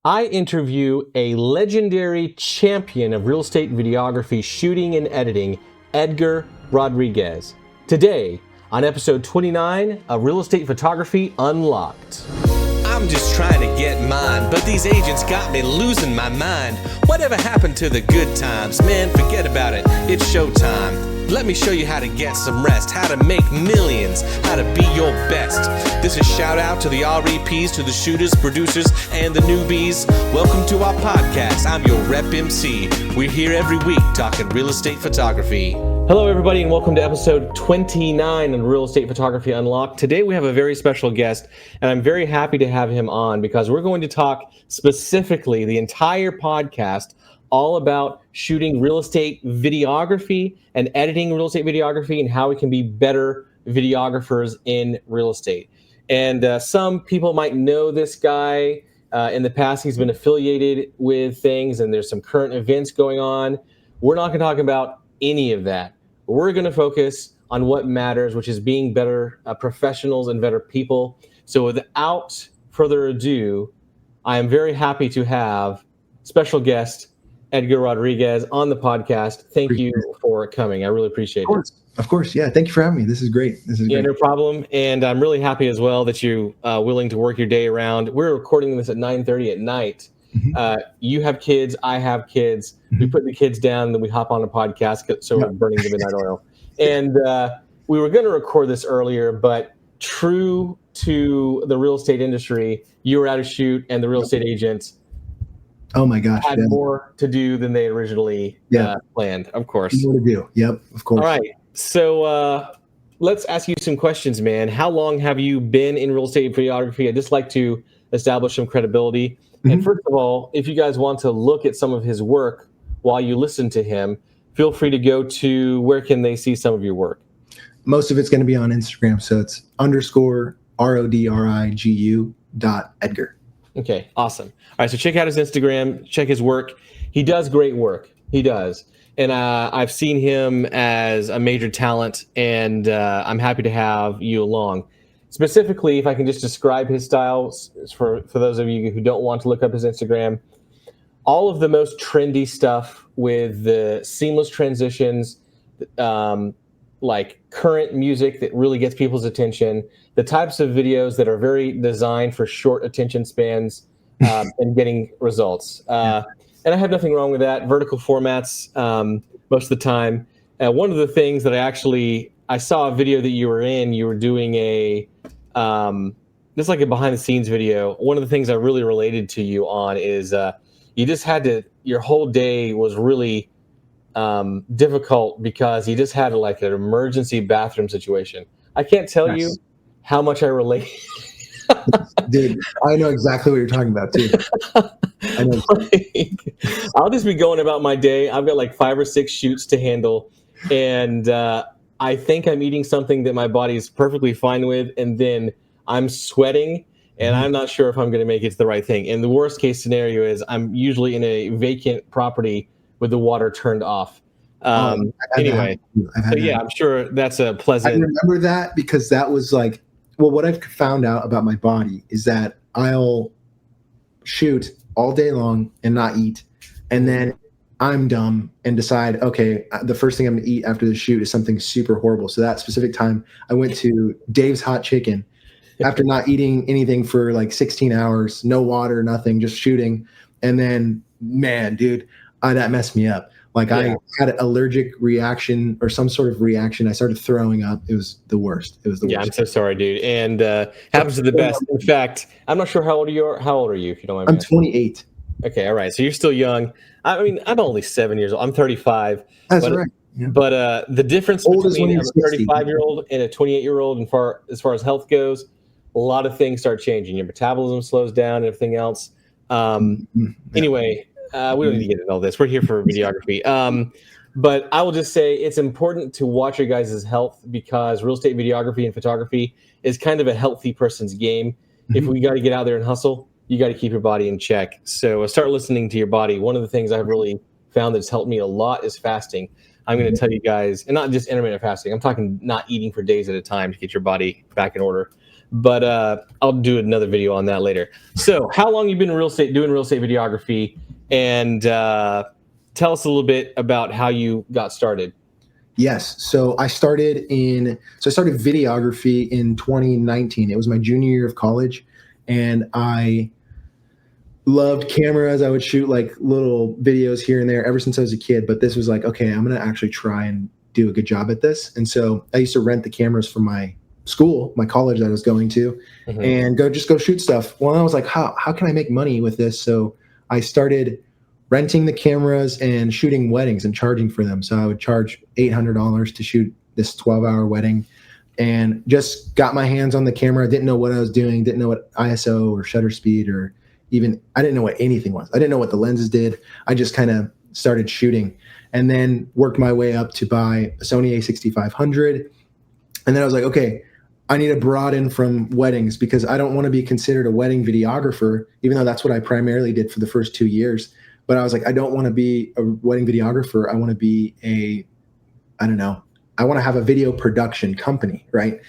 I interview a legendary champion of real estate videography, shooting, and editing, Edgar Rodriguez. Today, on episode 29 of Real Estate Photography Unlocked. I'm just trying to get mine, but these agents got me losing my mind. Whatever happened to the good times? Man, forget about it. It's showtime. Let me show you how to get some rest, how to make millions, how to be your best. This is shout out to the REPs, to the shooters, producers, and the newbies. Welcome to our podcast. I'm your rep MC. We're here every week talking real estate photography. Hello, everybody, and welcome to episode 29 of Real Estate Photography Unlocked. Today, we have a very special guest, and I'm very happy to have him on because we're going to talk specifically the entire podcast all about shooting real estate videography and editing real estate videography and how we can be better videographers in real estate. And some people might know this guy. In the past, he's been affiliated with things, and there's some current events going on. We're not going to talk about any of that. We're going to focus on what matters, which is being better professionals and better people. So without further ado, I am very happy to have special guest Edgar Rodriguez on the podcast. Thank you for coming. I really appreciate it. Of course. Yeah. Thank you for having me. This is great. Yeah, no problem. And I'm really happy as well that you're willing to work your day around. We're recording this at 9:30 at night. Mm-hmm. You have kids. I have kids. Mm-hmm. We put the kids down, and then we hop on a podcast. So we're burning the midnight oil. And we were going to record this earlier, but true to the real estate industry, you were at a shoot, and the real estate agent oh my gosh, had more to do than they originally planned, of course. More to do. Yep, of course. All right. So let's ask you some questions, man. How long have you been in real estate videography? I'd just like to establish some credibility. Mm-hmm. And first of all, if you guys want to look at some of his work while you listen to him, feel free to go to where can they see some of your work? Most of it's going to be on Instagram. So it's _RODRIGU.Edgar. Okay, awesome. All right, so check out his Instagram, check his work. He does great work. He does. And I've seen him as a major talent, and I'm happy to have you along. Specifically, if I can just describe his style for those of you who don't want to look up his Instagram, all of the most trendy stuff with the seamless transitions, like current music that really gets people's attention, the types of videos that are very designed for short attention spans and getting results. And I have nothing wrong with that. Vertical formats most of the time. One of the things that I saw a video that you were in, you were doing just like a behind the scenes video. One of the things I really related to you on is you just your whole day was really difficult because you just had like an emergency bathroom situation. I can't tell you how much I relate. Dude, I know exactly what you're talking about too. I know. I'll just be going about my day. I've got like 5 or 6 shoots to handle, and I think I'm eating something that my body is perfectly fine with, and then I'm sweating, and I'm not sure if I'm going to make it to the right thing. And the worst case scenario is I'm usually in a vacant property with the water turned off. Anyway, so yeah, I'm sure that's a pleasant. I remember that because that was like, well, what I've found out about my body is that I'll shoot all day long and not eat. And then I'm dumb and decide, okay, the first thing I'm going to eat after the shoot is something super horrible. So that specific time I went to Dave's Hot Chicken after not eating anything for like 16 hours, no water, nothing, just shooting. And then, man, dude, that messed me up. Like I had an allergic reaction or some sort of reaction. I started throwing up. It was the worst. Yeah, I'm so sorry, dude. And happens to the best. In fact, I'm not sure how old you are. How old are you, if you don't mind me asking? I'm 28. Okay, all right. So you're still young. I mean, I'm only 7 years old. I'm 35. That's right. Yeah. But the difference between a 35-year-old and a 28-year-old, as far as health goes, a lot of things start changing. Your metabolism slows down and everything else. Anyway. We don't need to get into all this. We're here for videography. But I will just say it's important to watch your guys' health because real estate videography and photography is kind of a healthy person's game. Mm-hmm. If we got to get out there and hustle, you got to keep your body in check. So start listening to your body. One of the things I've really found that's helped me a lot is fasting. I'm going to tell you guys, and not just intermittent fasting. I'm talking not eating for days at a time to get your body back in order. but I'll do another video on that later. So how long you been in real estate, doing real estate videography, and tell us a little bit about how you got started. Yes. So I started videography in 2019. It was my junior year of college, and I loved cameras. I would shoot like little videos here and there ever since I was a kid. But this was like, okay, I'm going to actually try and do a good job at this. And so I used to rent the cameras from my school, my college that I was going to, and go shoot stuff. Well, I was like, how can I make money with this? So I started renting the cameras and shooting weddings and charging for them. So I would charge $800 to shoot this 12-hour wedding, and just got my hands on the camera. I didn't know what I was doing, didn't know what ISO or shutter speed, or even, I didn't know what anything was. I didn't know what the lenses did. I just kind of started shooting, and then worked my way up to buy a Sony a6500. And then I was like, okay, I need to broaden from weddings, because I don't want to be considered a wedding videographer, even though that's what I primarily did for the first 2 years. But I was like, I don't want to be a wedding videographer. I want to be I want to have a video production company, right?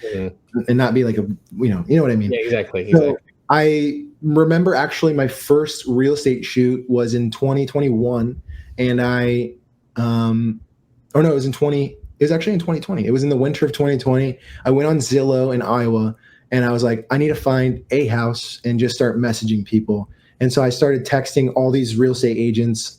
And not be like you know what I mean? Yeah, exactly. So I remember actually my first real estate shoot was in 2021, and it was actually in 2020. It was in the winter of 2020. I went on Zillow in Iowa, and I was like, I need to find a house and just start messaging people. And so I started texting all these real estate agents,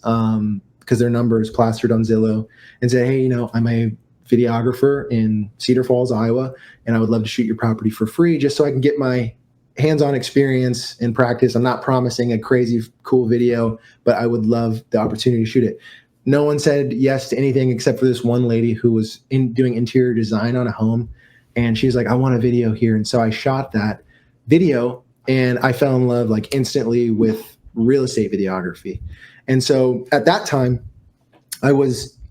because their number is plastered on Zillow, and said, hey, I'm a videographer in Cedar Falls, Iowa, and I would love to shoot your property for free, just so I can get my hands-on experience and practice. I'm not promising a crazy cool video, but I would love the opportunity to shoot it. No one said yes to anything except for this one lady who was doing interior design on a home. And she was like, I want a video here. And so I shot that video, and I fell in love like instantly with real estate videography. And so at that time, I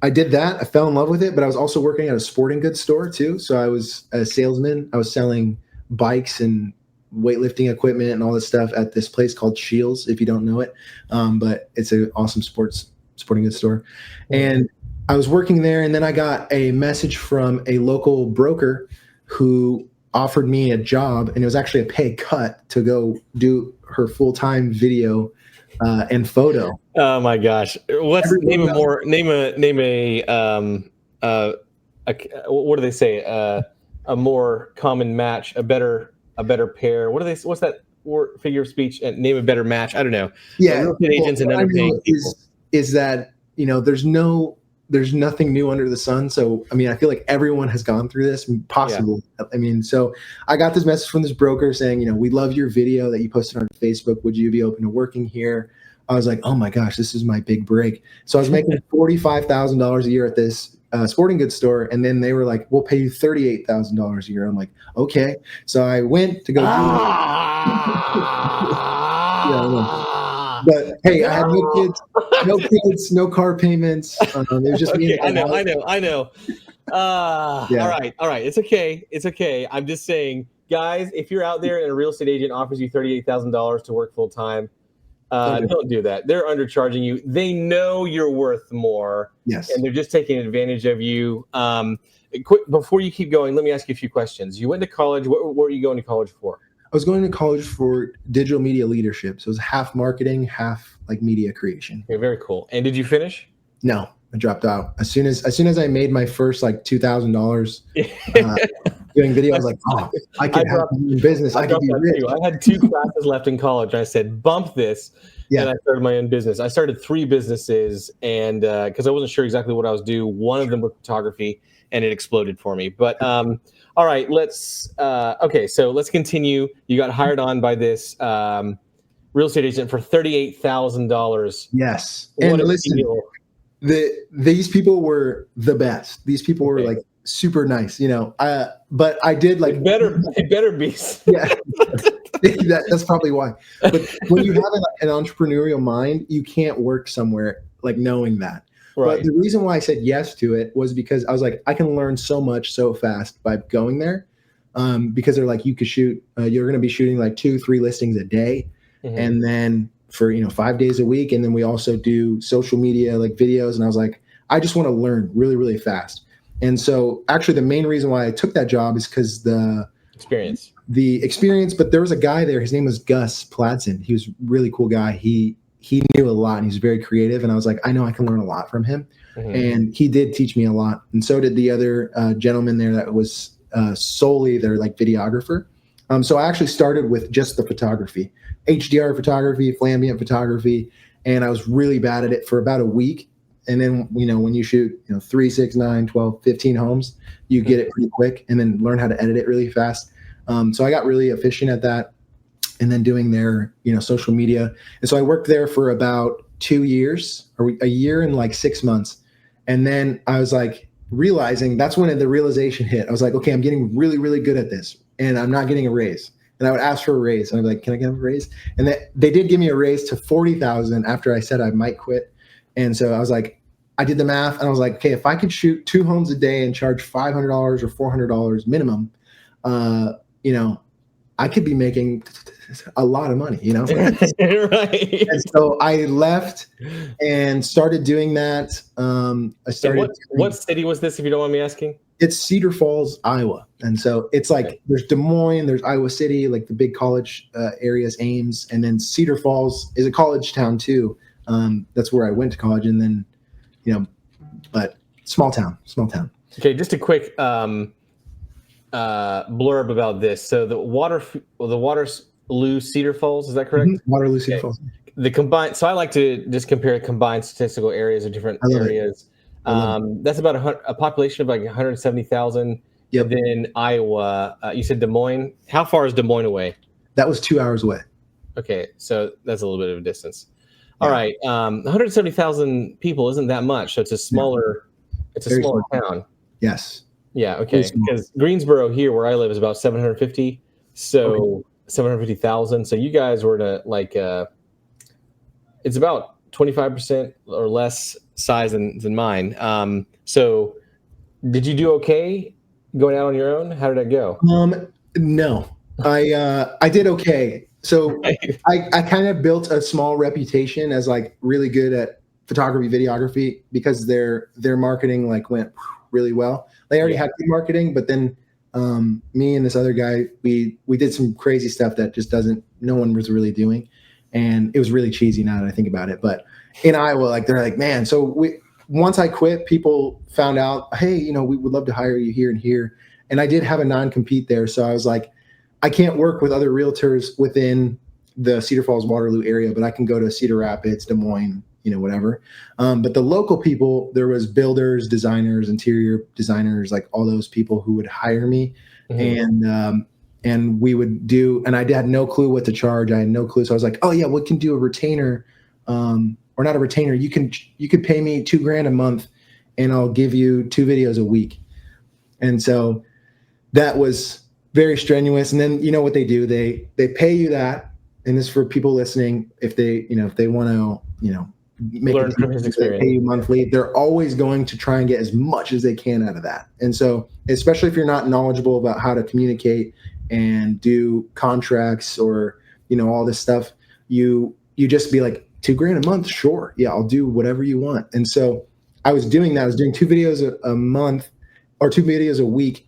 did that. I fell in love with it, but I was also working at a sporting goods store too. So I was a salesman. I was selling bikes and weightlifting equipment and all this stuff at this place called Shields, if you don't know it. But it's an awesome sporting goods store. And I was working there, and then I got a message from a local broker who offered me a job, and it was actually a pay cut to go do her full-time video and photo. Oh my gosh! What do they say? A more common match, a better pair. What's that word, figure of speech? Name a better match. I don't know. Yeah, real estate agents and underpaying people. Is that there's nothing new under the sun. So, I mean, I feel like everyone has gone through this, possibly. Yeah. I mean, so I got this message from this broker saying, we love your video that you posted on Facebook. Would you be open to working here? I was like, oh my gosh, this is my big break. So I was making $45,000 a year at this sporting goods store. And then they were like, we'll pay you $38,000 a year. I'm like, okay. So I went to go But hey, I had no kids, no car payments. It was just me. I know. Yeah. All right. It's okay. I'm just saying, guys, if you're out there and a real estate agent offers you $38,000 to work full time, don't do that. They're undercharging you. They know you're worth more. Yes. And they're just taking advantage of you. Quick, before you keep going, let me ask you a few questions. You went to college. What were you going to college for? I was going to college for digital media leadership. So it was half marketing, half like media creation. Okay, very cool. And did you finish? No, I dropped out. As soon as I made my first like $2,000 doing video, I was like, oh, I could have a business. I could be rich. I had 2 classes left in college. And I said, bump this. Yeah. And I started my own business. I started 3 businesses, and because I wasn't sure exactly what I was doing. One of them was photography, and it exploded for me. But all right, so let's continue. You got hired on by this real estate agent for $38,000. Yes. And listen, these people were the best. These people were like super nice, but I did like it better be. Yeah. That's probably why. But when you have an entrepreneurial mind, you can't work somewhere like knowing that. Right. But the reason why I said yes to it was because I was like, I can learn so much so fast by going there. Because they're like, you could shoot, you're going to be shooting like 2-3 listings a day. Mm-hmm. And then for, 5 days a week. And then we also do social media, like videos. And I was like, I just want to learn really, really fast. And so actually the main reason why I took that job is because the experience. The experience, but there was a guy there. His name was Gus Pladsen. He was a really cool guy. He knew a lot, and he was very creative. And I was like, I know I can learn a lot from him. And he did teach me a lot, and so did the other gentleman there that was solely their like videographer. So I actually started with just the photography, HDR photography, flambient photography, and I was really bad at it for about a week. And then, when you shoot, 3, 6, 9, 12, 15 homes, you get it pretty quick and then learn how to edit it really fast. So I got really efficient at that, and then doing their, social media. And so I worked there for about 2 years, or a year and like 6 months. And then I was like realizing, that's when the realization hit. I was like, okay, I'm getting really, really good at this, and I'm not getting a raise. And I would ask for a raise, and I'd be like, can I get a raise? And they did give me a raise to $40,000 after I said I might quit. And so I was like, I did the math, and I was like, okay, if I could shoot 2 homes a day and charge $500 or $400 minimum, I could be making a lot of money, Right. And so I left and started doing that. I started. What city was this, if you don't mind me asking? It's Cedar Falls, Iowa. And so it's like, there's Des Moines, there's Iowa City, like the big college areas, Ames, and then Cedar Falls is a college town too. That's where I went to college, and then, but small town. Okay, just a quick blurb about this. So the Waterloo Cedar Falls, is that correct? Mm-hmm. Waterloo Cedar Falls. The combined. So I like to just compare combined statistical areas of different areas. That's about a population of like 170,000. Yep. And then Iowa, you said Des Moines. How far is Des Moines away? That was 2 hours away. Okay, so that's a little bit of a distance. All right, 170,000 people isn't that much. So it's a smaller, smaller town. Yes. Yeah. Okay. Because Greensboro here, where I live, is about 750. So 750,000. So you guys were to like, it's about 25% or less size than mine. So did you do okay going out on your own? How did it go? No, I did okay. So I kind of built a small reputation as like really good at photography, videography, because their marketing like went really well. They already had good marketing, but then me and this other guy, we did some crazy stuff that just no one was really doing. And it was really cheesy now that I think about it. But in Iowa, like they're like, man, so once I quit, people found out, hey, we would love to hire you here and here. And I did have a non-compete there. So I was like, I can't work with other realtors within the Cedar Falls, Waterloo area, but I can go to Cedar Rapids, Des Moines, whatever. But the local people, there was builders, designers, interior designers, like all those people who would hire me. Mm-hmm. And we would do, and I had no clue what to charge. I had no clue. So I was like, oh yeah, we can do a retainer, or not a retainer. You could pay me $2,000 a month, and I'll give you 2 videos a week. And so that was very strenuous. And then what they do, they pay you that. And this is for people listening, if they want to, make learn from his experience, pay you monthly, they're always going to try and get as much as they can out of that. And so, especially if you're not knowledgeable about how to communicate and do contracts or, all this stuff, you just be like, $2,000 a month. Sure. Yeah. I'll do whatever you want. And so I was doing that. I was doing 2 videos a month or 2 videos a week.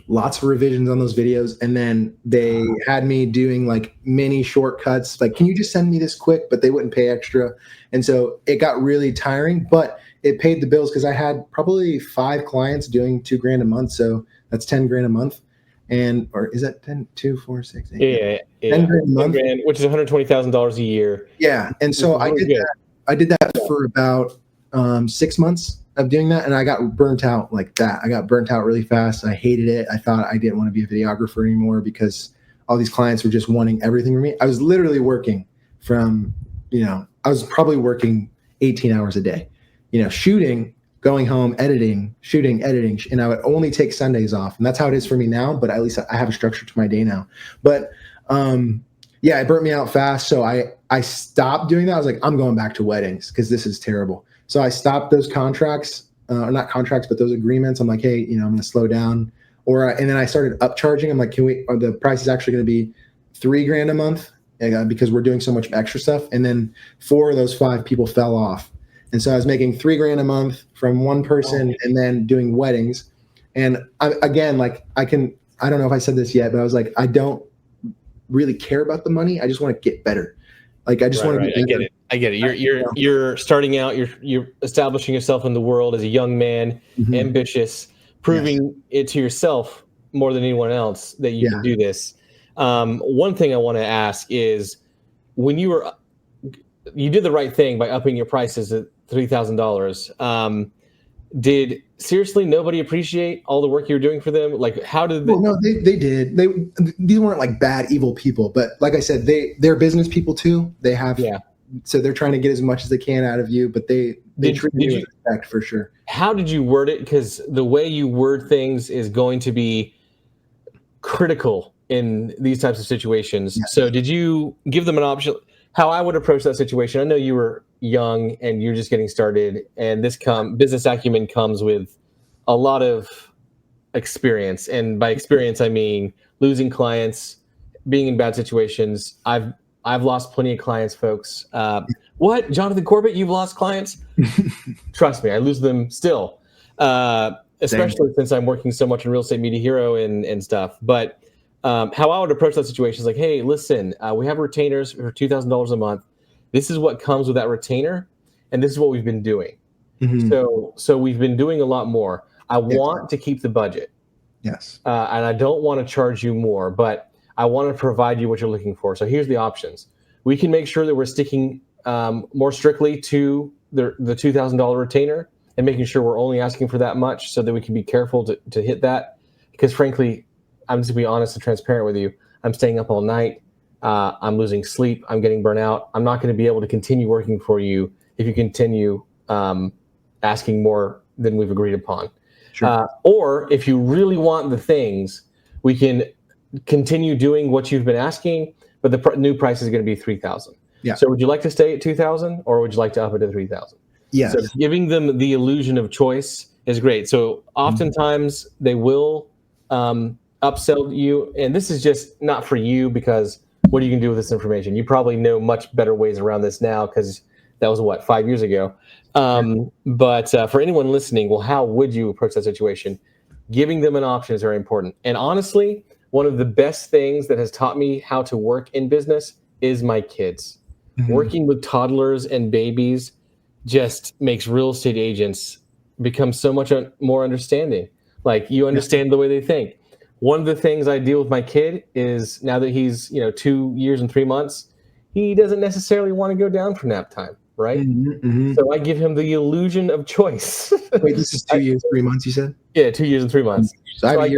Lots of revisions on those videos. And then they had me doing like mini shortcuts. Like, can you just send me this quick? But they wouldn't pay extra. And so it got really tiring, but it paid the bills because I had probably 5 clients doing $2,000 a month. So that's $10,000 a month. Or is that 10, 2, 4, 6, 8? Yeah. $10,000 a month, which is $120,000 a year. Yeah. And so I did that for about 6 months of doing that, and I got burnt out like that. I got burnt out really fast. I hated it. I thought I didn't want to be a videographer anymore because all these clients were just wanting everything from me. I was literally working from, I was probably working 18 hours a day, shooting, going home, editing, shooting, editing, and I would only take Sundays off. And that's how it is for me now, but at least I have a structure to my day now. But it burnt me out fast. So I stopped doing that. I was like, I'm going back to weddings because this is terrible. So I stopped those contracts, or not contracts, but those agreements. I'm like, hey, I'm going to slow down. And then I started upcharging. I'm like, the price is actually going to be $3,000 a month because we're doing so much extra stuff. And then 4 of those 5 people fell off. And so I was making $3,000 a month from one person and then doing weddings. And I I don't know if I said this yet, but I was like, I don't really care about the money. I just want to get better. Like I just want to get better. I get it. You're starting out. You're establishing yourself in the world as a young man, ambitious, proving it to yourself more than anyone else that you can do this. One thing I want to ask is, when you did the right thing by upping your prices at $3,000. Did seriously nobody appreciate all the work you were doing for them? Like, how did they? Well, no, they did. These weren't like bad, evil people, but like I said, they're business people too. They have, so they're trying to get as much as they can out of you, but they treat you with respect for sure. How did you word it? Because the way you word things is going to be critical in these types of situations. Yes. So did you give them an option? How I would approach that situation? I know you were young and you're just getting started, and this business acumen comes with a lot of experience. And by experience, I mean losing clients, being in bad situations. I've lost plenty of clients, folks. What, Jonathan Corbett? You've lost clients? Trust me, I lose them still, especially since I'm working so much in Real Estate Media Hero and stuff. But how I would approach that situation is like, hey, listen, we have retainers for $2,000 a month. This is what comes with that retainer, and this is what we've been doing. So we've been doing a lot more. I want to keep the budget. Yes. And I don't want to charge you more, but I want to provide you what you're looking for. So here's the options. We can make sure that we're sticking more strictly to the $2,000 retainer and making sure we're only asking for that much, so that we can be careful to hit that. Because frankly, I'm just going to be honest and transparent with you. I'm staying up all night. I'm losing sleep. I'm getting burnt out. I'm not going to be able to continue working for you if you continue asking more than we've agreed upon. Sure. Or if you really want the things, we can continue doing what you've been asking, but the new price is going to be $3,000. Yeah. So would you like to stay at $2,000, or would you like to up it to $3,000? Yes. So giving them the illusion of choice is great. So oftentimes they will upsell you, and this is just not for you, because what are you going to do with this information? You probably know much better ways around this now, because that was 5 years ago. But for anyone listening, well, how would you approach that situation? Giving them an option is very important. And honestly, one of the best things that has taught me how to work in business is my kids. Working with toddlers and babies just makes real estate agents become so much more understanding. Like, you understand the way they think. One of the things I deal with my kid is, now that he's 2 years and 3 months, he doesn't necessarily want to go down for nap time, right? So I give him the illusion of choice. Wait, this is 2 years, 3 months, you said? Yeah, 2 years and 3 months. So I have a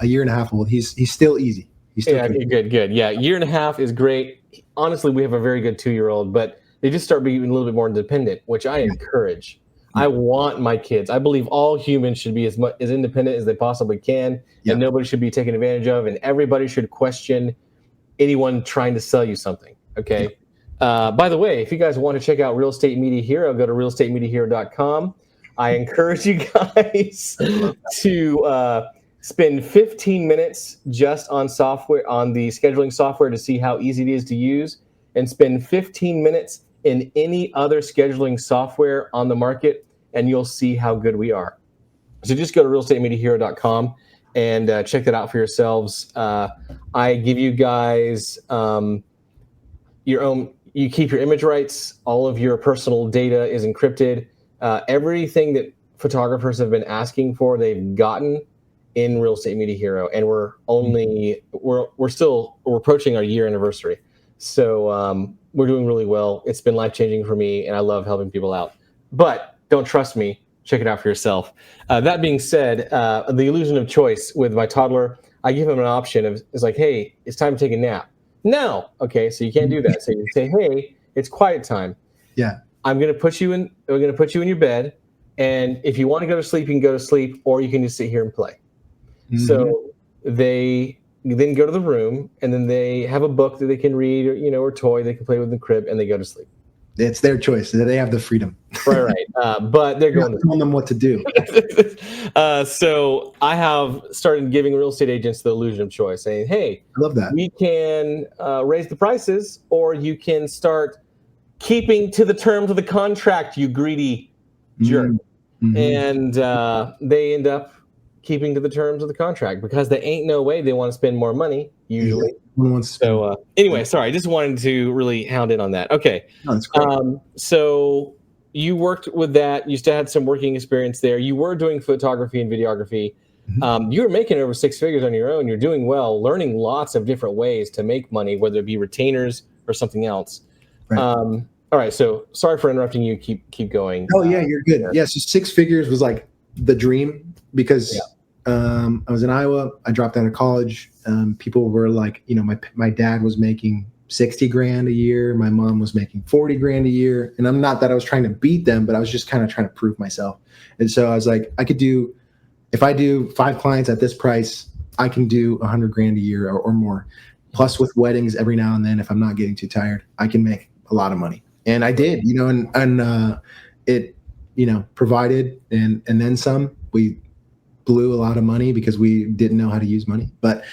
year and a half old. He's still easy. He's still good. Yeah, year and a half is great. Honestly, we have a very good 2-year-old, but they just start being a little bit more independent, which I encourage. I want my kids. I believe all humans should be as independent as they possibly can, and nobody should be taken advantage of, and everybody should question anyone trying to sell you something. Okay. By the way, if you guys want to check out Real Estate Media Hero, go to realestatemediahero.com. I encourage you guys to spend 15 minutes just on software, on the scheduling software, to see how easy it is to use, and spend 15 minutes in any other scheduling software on the market, and you'll see how good we are. So just go to realestatemediahero.com and check that out for yourselves. I give you guys your own. You keep your image rights. All of your personal data is encrypted. Everything that photographers have been asking for, they've gotten in Real Estate Media Hero, and we're approaching our year anniversary. So we're doing really well. It's been life-changing for me, and I love helping people out. But don't trust me. Check it out for yourself. That being said, the illusion of choice with my toddler, I give him an option of, it's like, hey, it's time to take a nap. No. Okay, so you can't do that. So you say, hey, it's quiet time. Yeah. We're going to put you in your bed, and if you want to go to sleep, you can go to sleep, or you can just sit here and play. So they then go to the room, and then they have a book that they can read, or toy they can play with in the crib, and they go to sleep. It's their choice. They have the freedom. Right. But they're going to tell them what to do. So I have started giving real estate agents the illusion of choice, saying, hey, I love that. We can raise the prices, or you can start keeping to the terms of the contract, you greedy jerk. And they end up keeping to the terms of the contract because they ain't no way they want to spend more money usually. So anyway, sorry, I just wanted to really hound in on that. Okay. No, that's great. So you worked with that. You still had some working experience there. You were doing photography and videography. You were making over 6 figures on your own. You're doing well, learning lots of different ways to make money, whether it be retainers or something else. Right. All right. So sorry for interrupting you. Keep going. Oh yeah, you're good. Yeah. So 6 figures was like the dream because I was in Iowa. I dropped out of college. People were like, my dad was making 60 grand a year. My mom was making 40 grand a year. And I'm not that I was trying to beat them, but I was just kind of trying to prove myself. And so I was like, if I do 5 clients at this price, I can do 100 grand a year or more. Plus with weddings every now and then, if I'm not getting too tired, I can make a lot of money. And I did, and it, provided and then some. We blew a lot of money because we didn't know how to use money. But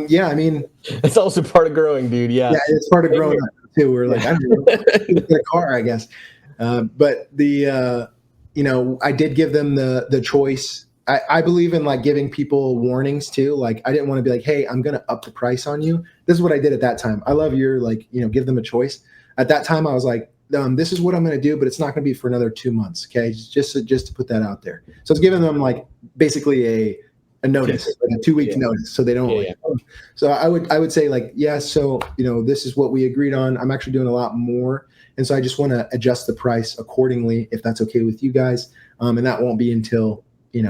yeah, I mean, it's also part of growing, dude. Yeah, it's part of growing up too. We're like, I don't know, get a car, I guess. But the I did give them the choice. I believe in like giving people warnings too. Like I didn't want to be like, hey, I'm gonna up the price on you. This is what I did at that time. I love your give them a choice. At that time, I was like, this is what I'm going to do, but it's not going to be for another 2 months. Okay. Just to put that out there. So it's giving them like basically a notice, like a 2 week notice. So they don't, so I would say like, so, this is what we agreed on. I'm actually doing a lot more. And so I just want to adjust the price accordingly, if that's okay with you guys. And that won't be until,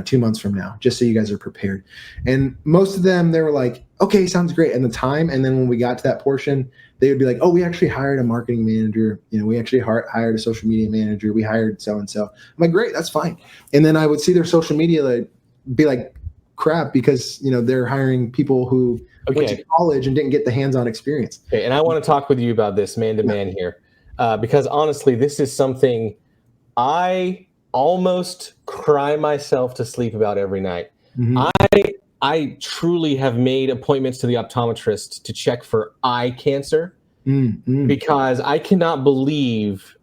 2 months from now, just so you guys are prepared. And most of them, they were like, okay, sounds great. And the time. And then when we got to that portion, they would be like, oh, we actually hired a marketing manager. We actually hired a social media manager. We hired so-and-so. I'm like, great, that's fine. And then I would see their social media be like crap because, they're hiring people who went to college and didn't get the hands-on experience. Okay. And I want to talk with you about this man to man here because honestly, this is something I almost cry myself to sleep about every night. I truly have made appointments to the optometrist to check for eye cancer because I cannot believe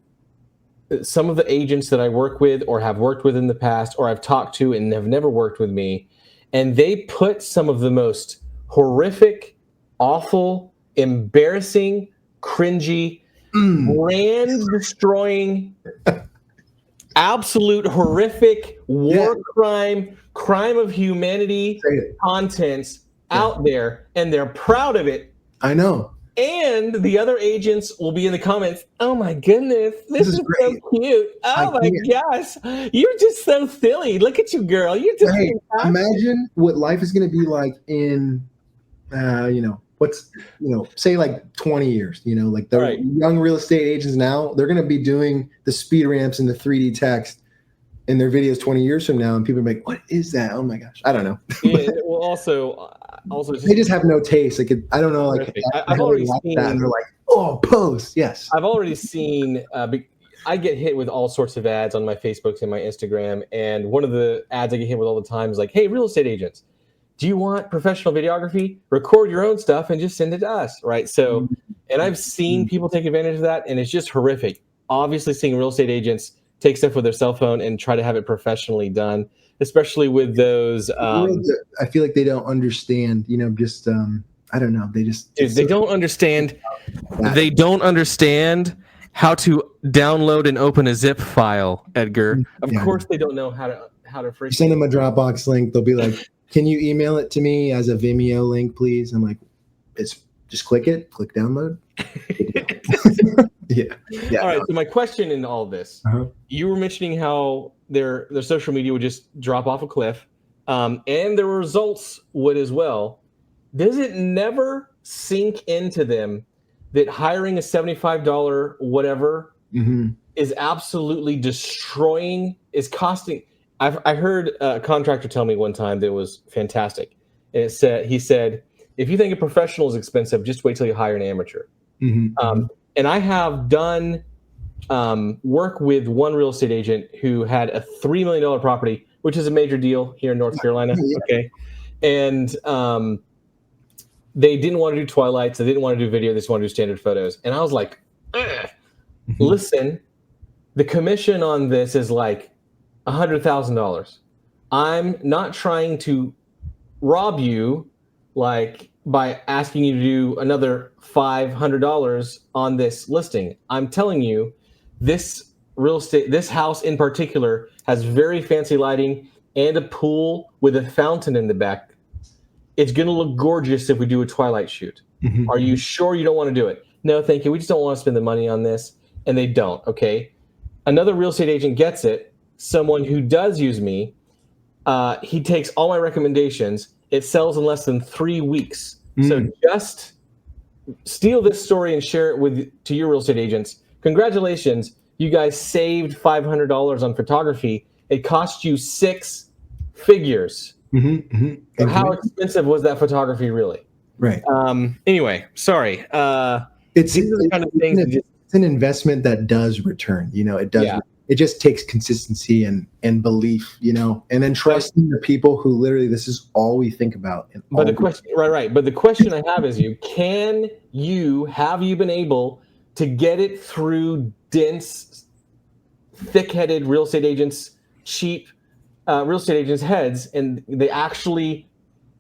some of the agents that I work with or have worked with in the past or I've talked to and have never worked with me, and they put some of the most horrific, awful, embarrassing, cringy, brand-destroying, absolute horrific war crime of humanity contents out there, and they're proud of it. I know. And the other agents will be in the comments, oh my goodness, this is so cute. Oh my gosh, you're just so silly. Look at you, girl. You're just imagine what life is going to be like in, say like 20 years, like the young real estate agents now, they're going to be doing the speed ramps and the 3D text in their videos 20 years from now. And people are like, what is that? Oh my gosh. I don't know. Well, also they just have no taste. Like, I don't know. Like I've already seen that. And they're like, oh, post. Yes. I've already seen, I get hit with all sorts of ads on my Facebooks and my Instagram. And one of the ads I get hit with all the time is like, hey, real estate agents, do you want professional videography? Record your own stuff and just send it to us, right? So, and I've seen people take advantage of that, and it's just horrific. Obviously, seeing real estate agents take stuff with their cell phone and try to have it professionally done, especially with those. I feel like they don't understand, I don't know. They don't understand. They don't understand how to download and open a zip file, Edgar. Of course, they don't know how to freaking send them a Dropbox link. They'll be like, can you email it to me as a Vimeo link, please? I'm like, just click download. Yeah. All right. So my question in all this, you were mentioning how their social media would just drop off a cliff, and the results would as well. Does it never sink into them that hiring a $75 whatever is absolutely destroying, is costing? I heard a contractor tell me one time that was fantastic. And he said, if you think a professional is expensive, just wait till you hire an amateur. And I have done work with one real estate agent who had a $3 million property, which is a major deal here in North Carolina. Okay. And they didn't want to do twilights. They didn't want to do video. They just wanted to do standard photos. And I was like, listen, the commission on this is like $100,000. I'm not trying to rob you, like by asking you to do another $500 on this listing. I'm telling you, this this house in particular has very fancy lighting and a pool with a fountain in the back. It's going to look gorgeous if we do a twilight shoot. Mhm. Are you sure you don't want to do it? No, thank you. We just don't want to spend the money on this. And they don't, okay? Another real estate agent gets it. Someone who does use me, he takes all my recommendations. It sells in less than 3 weeks. So just steal this story and share it to your real estate agents. Congratulations. You guys saved $500 on photography. It cost you 6 figures. So how expensive was that photography really? Right. Anyway, sorry. It's These are the kind of things that just, it's an investment that does return. It does. Yeah. It just takes consistency and belief, and then trusting the people who literally this is all we think about. But the question, right. But the question I have is, have you been able to get it through dense, thick-headed real estate agents, cheap real estate agents' heads, and they actually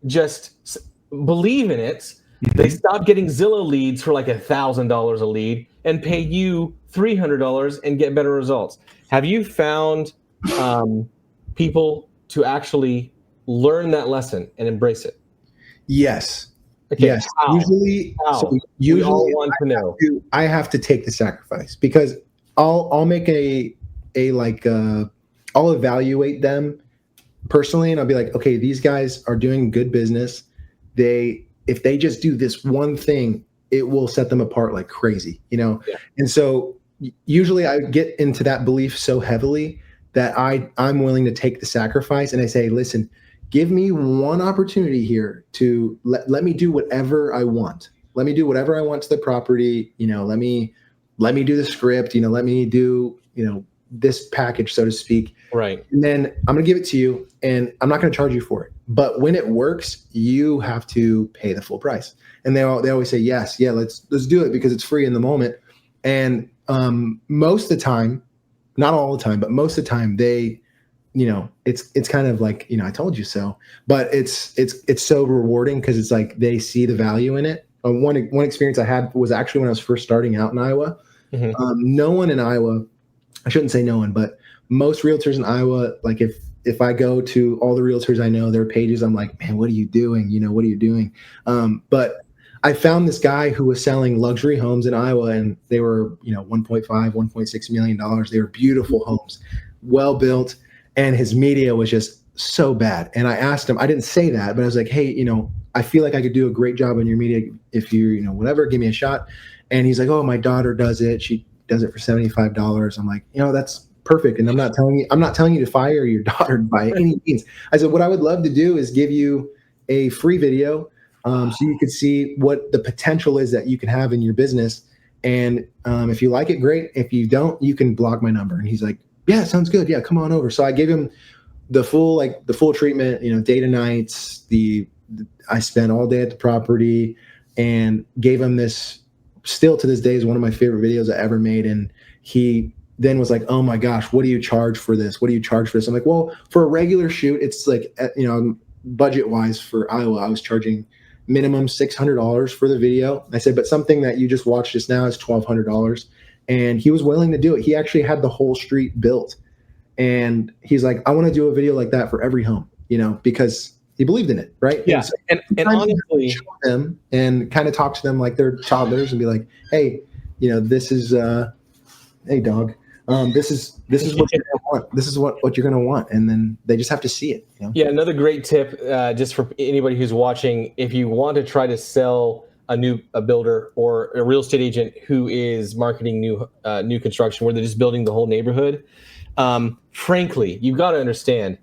just believe in it? They stop getting Zillow leads for like $1,000 a lead and pay you $300 and get better results. Have you found people to actually learn that lesson and embrace it? Yes. Okay, yes. how? Usually, How? so We usually all want to know. I have to take the sacrifice because I'll make I'll evaluate them personally, and I'll be like, okay, these guys are doing good business. If they just do this one thing, it will set them apart like crazy, Yeah. And so usually I get into that belief so heavily that I'm willing to take the sacrifice, and I say, listen, give me one opportunity here to let me do whatever I want. Let me do whatever I want to the property. Let me do the script. Let me do this package, so to speak. Right. And then I'm going to give it to you, and I'm not going to charge you for it. But when it works, you have to pay the full price. And they always say, yes, yeah, let's do it because it's free in the moment. And most of the time, not all the time, but most of the time, they, it's kind of like, I told you so. But it's so rewarding because it's like they see the value in it. One experience I had was actually when I was first starting out in Iowa. No one in Iowa, I shouldn't say no one, but most realtors in Iowa, like if I go to all the realtors I know, their pages, I'm like, man, what are you doing? What are you doing? But I found this guy who was selling luxury homes in Iowa, and they were, $1.5, $1.6 million. They were beautiful homes, well built, and his media was just so bad. And I asked him, I didn't say that, but I was like, hey, I feel like I could do a great job on your media if you, whatever, give me a shot. And he's like, oh, my daughter does it. She does it for $75. I'm like, that's perfect. And I'm not telling you to fire your daughter by any means. I said, what I would love to do is give you a free video so you could see what the potential is that you can have in your business. And if you like it, great. If you don't, you can block my number. And he's like, yeah, sounds good. Yeah, come on over. So I gave him the full treatment, day to nights. I spent all day at the property and gave him this. Still to this day is one of my favorite videos I ever made. And he then was like, oh my gosh, what do you charge for this? What do you charge for this? I'm like, well, for a regular shoot, it's like, budget wise for Iowa, I was charging minimum $600 for the video. I said, but something that you just watched just now is $1,200. And he was willing to do it. He actually had the whole street built. And he's like, I want to do a video like that for every home, because he believed in it, right? Yeah, and honestly, show them and kind of talk to them like they're toddlers and be like, hey, this is, hey dog, this is what you're gonna want. This is what you're gonna want, and then they just have to see it. Yeah, another great tip, just for anybody who's watching, if you want to try to sell a builder or a real estate agent who is marketing new construction, where they're just building the whole neighborhood, frankly, you've got to understand.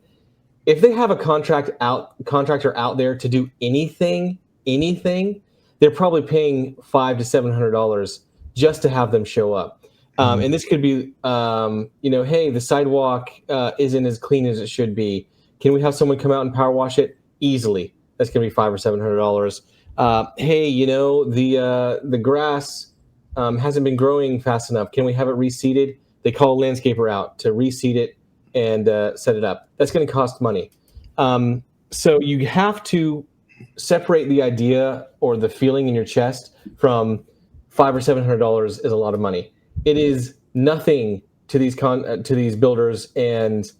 If they have a contractor out there to do anything, they're probably paying $500 to $700 just to have them show up. And this could be, hey, the sidewalk isn't as clean as it should be. Can we have someone come out and power wash it? Easily. That's going to be $500 or $700. Hey, the grass hasn't been growing fast enough. Can we have it reseeded? They call a landscaper out to reseed it and set it up. That's going to cost money. So you have to separate the idea or the feeling in your chest from $500 or $700 is a lot of money. It is nothing to these builders, and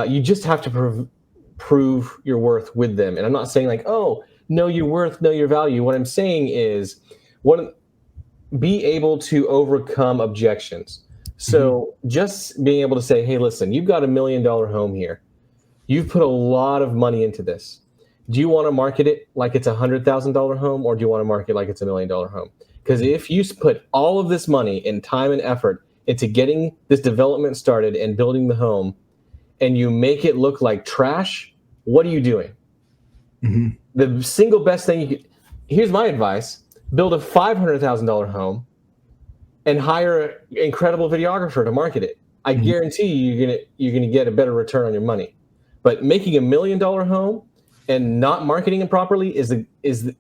you just have to prove your worth with them. And I'm not saying like, oh, know your worth, know your value. What I'm saying is, be able to overcome objections. So just being able to say, hey, listen, you've got $1 million home here. You've put a lot of money into this. Do you want to market it like it's a $100,000 home, or do you want to market it like it's $1 million home? Because if you put all of this money and time and effort into getting this development started and building the home, and you make it look like trash, what are you doing? The single best thing here's my advice: build a $500,000 home and hire an incredible videographer to market it. I guarantee you're gonna get a better return on your money. But making $1 million home and not marketing it properly is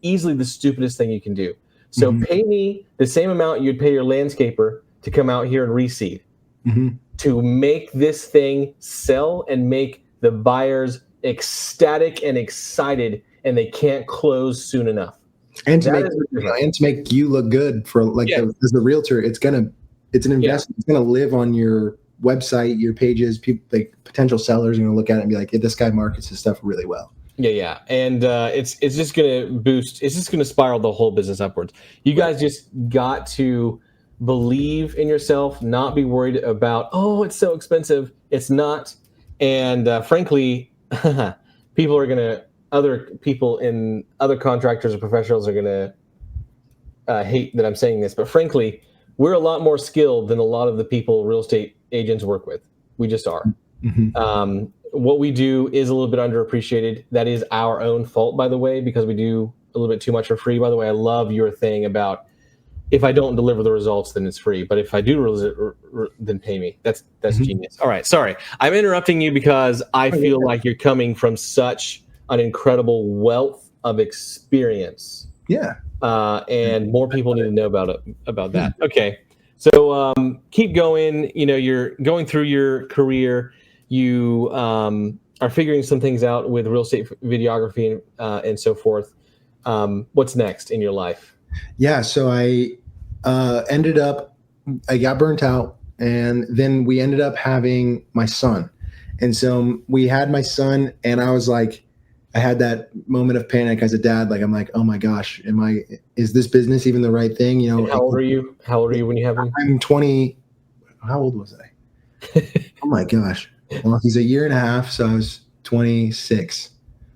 easily the stupidest thing you can do. So pay me the same amount you'd pay your landscaper to come out here and reseed, to make this thing sell and make the buyers ecstatic and excited, and they can't close soon enough. And to make you look good for as a realtor, it's an investment. Yeah. It's gonna live on your website, your pages. People, like potential sellers, are gonna look at it and be like, this guy markets his stuff really well. Yeah, and it's just gonna boost. It's just gonna spiral the whole business upwards. You guys just got to believe in yourself, not be worried about, oh, it's so expensive. It's not, and frankly, other people in other contractors or professionals are going to hate that I'm saying this, but frankly, we're a lot more skilled than a lot of the people real estate agents work with. We just are. What we do is a little bit underappreciated. That is our own fault, by the way, because we do a little bit too much for free. By the way, I love your thing about, if I don't deliver the results, then it's free. But if I do, then pay me. That's genius. All right, sorry. I'm interrupting you because I feel like you're coming from such an incredible wealth of experience. Yeah. And more people need to know about that. Okay. So keep going. You're going through your career. You are figuring some things out with real estate videography and so forth. What's next in your life? Yeah. So I got burnt out, and then we ended up having my son. And so we had my son, and I was like, I had that moment of panic as a dad. Like, I'm like, oh my gosh, is this business even the right thing? And how old are you? How old are you when you have him? I'm 20. How old was I? Oh my gosh. Well, he's a year and a half. So I was 26.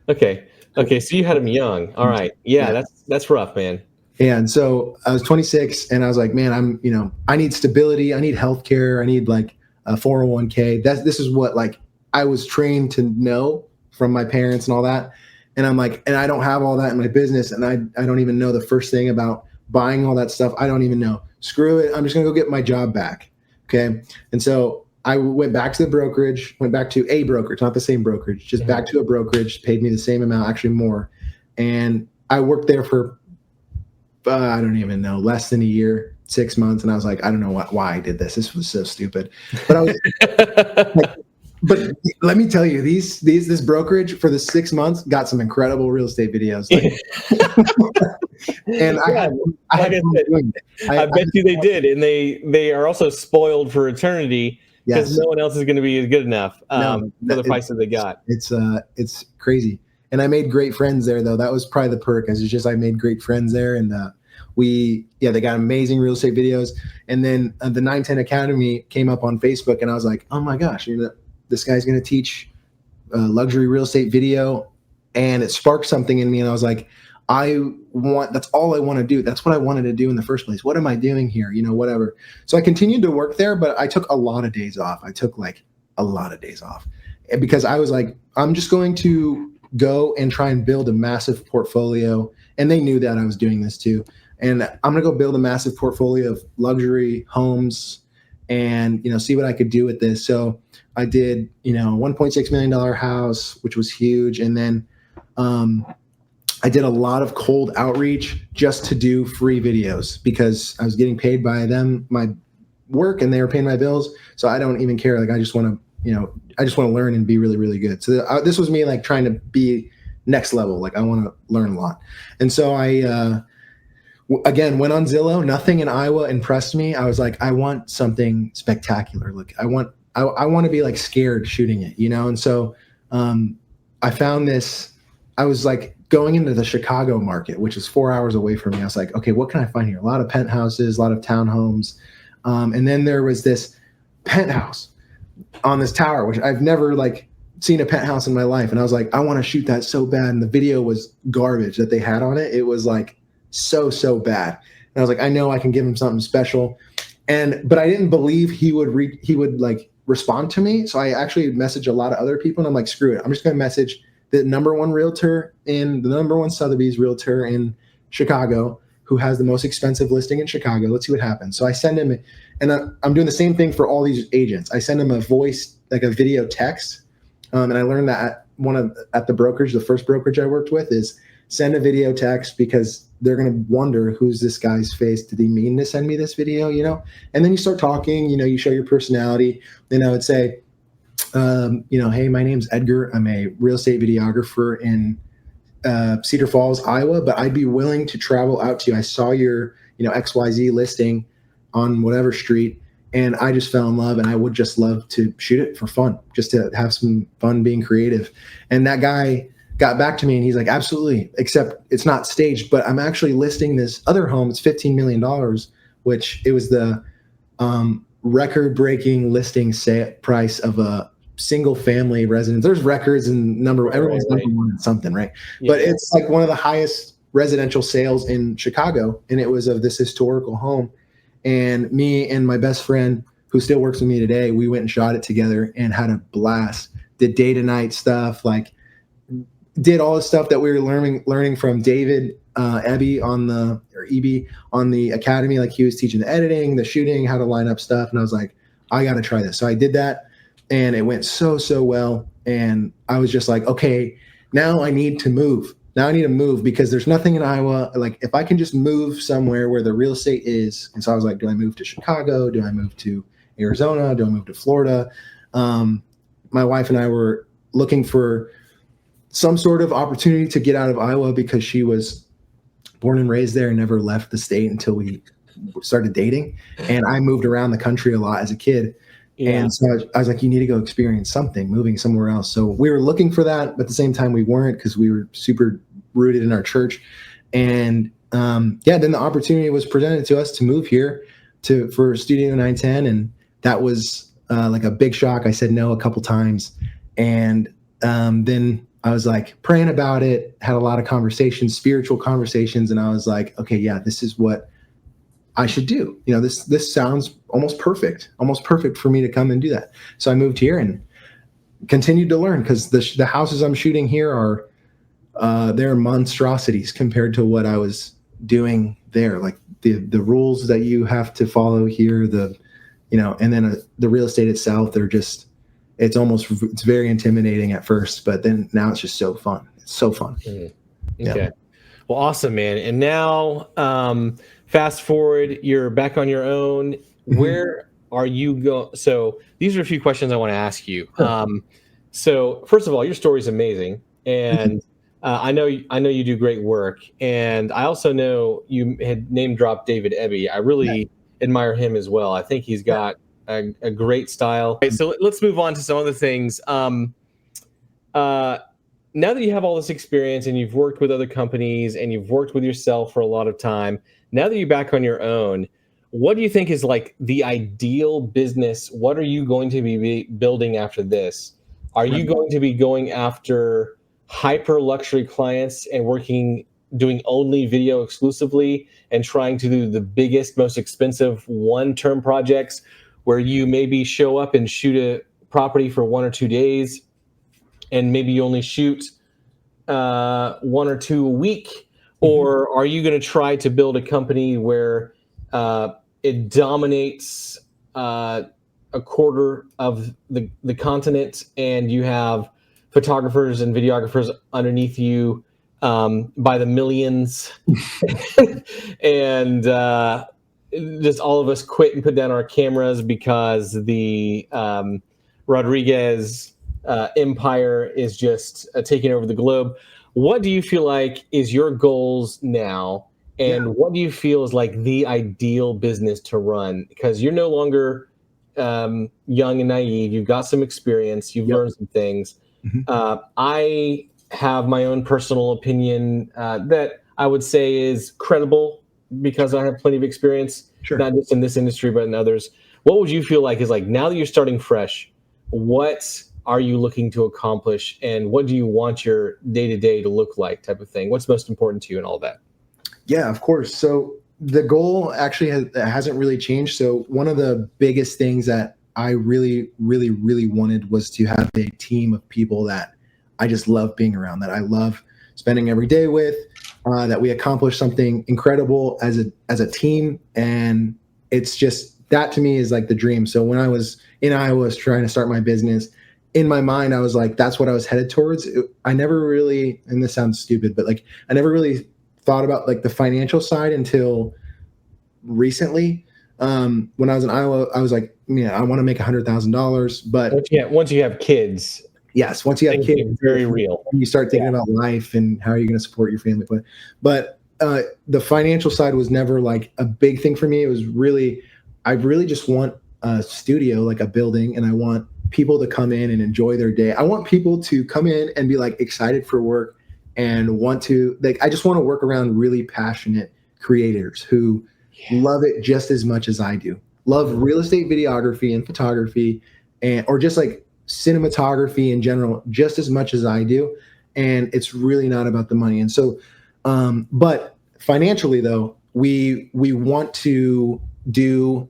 Okay. So you had him young. All right. Yeah. That's rough, man. And so I was 26, and I was like, man, I need stability. I need healthcare. I need like a 401k. This is what like I was trained to know from my parents and all that. And I'm like, and I don't have all that in my business. And I don't even know the first thing about buying all that stuff. I don't even know. Screw it. I'm just going to go get my job back. Okay. And so I went back to the brokerage, went back to a brokerage, not the same brokerage, just back to a brokerage, paid me the same amount, actually more. And I worked there for, I don't even know, less than a year, 6 months. And I was like, I don't know why I did this. This was so stupid. But I was like, but let me tell you, this brokerage for the 6 months got some incredible real estate videos. And I bet you they did. And they are also spoiled for eternity, because no one else is going to be good enough for the price that they got. It's crazy. And I made great friends there, though. That was probably the perk. I made great friends there, and they got amazing real estate videos. And then the 910 Academy came up on Facebook, and I was like, oh my gosh, this guy's going to teach luxury real estate video, and it sparked something in me. And I was like, that's all I want to do. That's what I wanted to do in the first place. What am I doing here? Whatever. So I continued to work there, but I took a lot of days off. Because I was like, I'm just going to go and try and build a massive portfolio. And they knew that I was doing this too. And I'm going to go build a massive portfolio of luxury homes and, see what I could do with this. So I did, $1.6 million house, which was huge. And then I did a lot of cold outreach just to do free videos, because I was getting paid by them, my work, and they were paying my bills. So I don't even care. Like, I just want to I just want to learn and be really, really good. So this was me like trying to be next level. Like I want to learn a lot. And so I, again, went on Zillow. Nothing in Iowa impressed me. I was like, I want something spectacular. Like I want to be like scared shooting it, And so I found this. I was like going into the Chicago market, which is 4 hours away from me. I was like, okay, what can I find here? A lot of penthouses, a lot of townhomes. And then there was this penthouse on this tower, which I've never like seen a penthouse in my life. And I was like, I want to shoot that so bad. And the video was garbage that they had on it. It was like so bad. And I was like, I know I can give him something special. But I didn't believe he would like respond to me. So I actually messaged a lot of other people and I'm like, screw it. I'm just going to message the number one Sotheby's realtor in Chicago, who has the most expensive listing in Chicago. Let's see what happens. So I send him, and I'm doing the same thing for all these agents. I send them a voice, like a video text. And I learned that at the brokerage, the first brokerage I worked with, is send a video text because they're going to wonder, who's this guy's face? Did he mean to send me this video? And then you start talking, you show your personality. Then I would say, hey, my name's Edgar. I'm a real estate videographer in Cedar Falls, Iowa, but I'd be willing to travel out to you. I saw your, XYZ listing on whatever street, and I just fell in love, and I would just love to shoot it for fun, just to have some fun being creative. And that guy got back to me and he's like, absolutely, except it's not staged, but I'm actually listing this other home. It's $15 million, which it was the record-breaking listing price of a single family residence. There's records and everyone's number one in something, right? Yeah. But it's like one of the highest residential sales in Chicago. And it was of this historical home. And me and my best friend, who still works with me today, we went and shot it together and had a blast. Did day to night stuff, like did all the stuff that we were learning from David Eby on the academy. Like he was teaching the editing, the shooting, how to line up stuff. And I was like, I got to try this. So I did that. And it went so well. And I was just like, okay, now I need to move. Because there's nothing in Iowa. Like if I can just move somewhere where the real estate is. And so I was like, do I move to Chicago? Do I move to Arizona? Do I move to Florida? My wife and I were looking for some sort of opportunity to get out of Iowa because she was born and raised there and never left the state until we started dating. And I moved around the country a lot as a kid. Yeah. And so I was like, you need to go experience something, moving somewhere else. So we were looking for that, but at the same time we weren't, because we were super rooted in our church. And then the opportunity was presented to us to move here for Studio 910. And that was like a big shock. I said no a couple times. And then I was like praying about it, had a lot of conversations, spiritual conversations. And I was like, okay, yeah, this is what I should do. This sounds almost perfect for me to come and do that. So I moved here and continued to learn, because the houses I'm shooting here are they're monstrosities compared to what I was doing there. Like the rules that you have to follow here, and then the real estate itself, it's very intimidating at first, but then now it's just so fun. It's so fun. Mm-hmm. Okay. Yeah. Well, awesome, man. And now, fast forward, you're back on your own. Mm-hmm. Where are you going? So these are a few questions I want to ask you. Sure. So first of all, your story is amazing. And I know you do great work. And I also know you had name dropped David Eby. I really admire him as well. I think he's got a great style. Okay, so let's move on to some other things. Now that you have all this experience and you've worked with other companies and you've worked with yourself for a lot of time, now that you're back on your own, what do you think is like the ideal business? What are you going to be building after this? Are you going to be going after hyper luxury clients and doing only video exclusively and trying to do the biggest, most expensive one-term projects where you maybe show up and shoot a property for 1 or 2 days and maybe you only shoot 1 or 2 a week? Or are you going to try to build a company where it dominates a quarter of the continent and you have photographers and videographers underneath you by the millions and just all of us quit and put down our cameras because the Rodriguez empire is just taking over the globe. What do you feel like is your goals now? And what do you feel is like the ideal business to run? Because you're no longer young and naive. You've got some experience. You've learned some things. I have my own personal opinion that I would say is credible because I have plenty of experience, not just in this industry, but in others. What would you feel like is like, now that you're starting fresh, what are you looking to accomplish and what do you want your day-to-day to look like type of thing? What's most important to you and all that? Yeah, of course. So the goal actually hasn't really changed. So one of the biggest things that I really, really, really wanted was to have a team of people that I just love being around, that I love spending every day with, that we accomplish something incredible as a team. And it's just, that to me is like the dream. So when I was in Iowa trying to start my business, in my mind, I was like, that's what I was headed towards. I never really, and this sounds stupid, but like, I never really thought about like the financial side until recently. When I was in Iowa, I was like, I want to make $100,000, but once you have kids, yes, once you have kids, very real. You start thinking about life and how are you going to support your family. But the financial side was never like a big thing for me. It was really, I really just want a studio, like a building, and I want people to come in and enjoy their day. I want people to come in and be like excited for work and want to, like, I just want to work around really passionate creators who love it just as much as I do. Love real estate videography and photography, or just like cinematography in general, just as much as I do. And it's really not about the money. And so, but financially though, we want to do,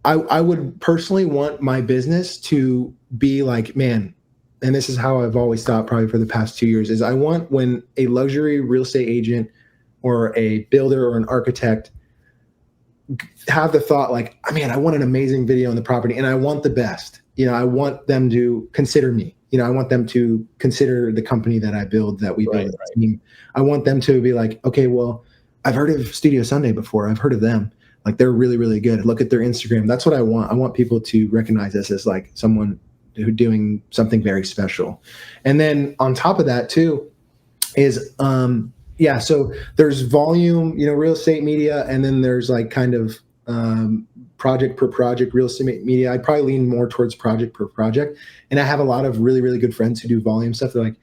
I would personally want my business to be like, man, and this is how I've always thought probably for the past 2 years, is I want when a luxury real estate agent or a builder or an architect have the thought like, man, I want an amazing video on the property and I want the best. I want them to consider me. I want them to consider the company that I build, that we build. Right. I want them to be like, okay, well, I've heard of Studio Sunday before. I've heard of them. Like, they're really, really good. Look at their Instagram. That's what I want. I want people to recognize us as like someone who's doing something very special. And then on top of that too is, so there's volume, real estate media. And then there's like kind of project per project real estate media. I probably lean more towards project per project. And I have a lot of really, really good friends who do volume stuff. They're like,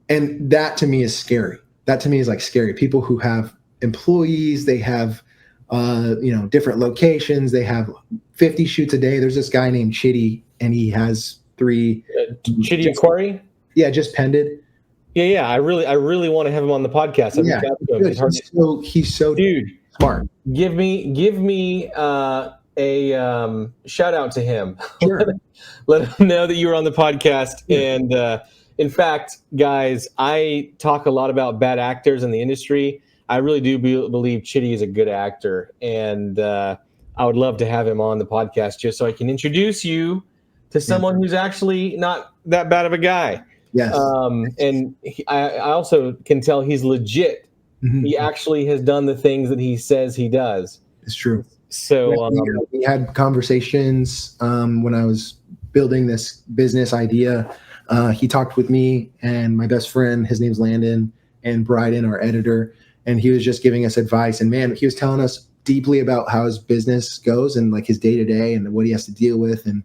and that to me is scary. That to me is like scary. People who have employees, they have, different locations. They have 50 shoots a day. There's this guy named Chitty, and he has 3. Chitty Aquari? Yeah, just pended. Yeah. I really want to have him on the podcast. He's so dude smart. Give me a shout out to him. Sure. Let him know that you were on the podcast. Yeah. And in fact, guys, I talk a lot about bad actors in the industry. I really do believe Chitty is a good actor, and I would love to have him on the podcast just so I can introduce you to someone who's actually not that bad of a guy. Yes. And I also can tell he's legit. Mm-hmm. He actually has done the things that he says he does. It's true. So we had conversations when I was building this business idea. He talked with me and my best friend, his name's Landon, and Bryden, our editor. And he was just giving us advice. And man, he was telling us deeply about how his business goes and like his day to day and what he has to deal with. And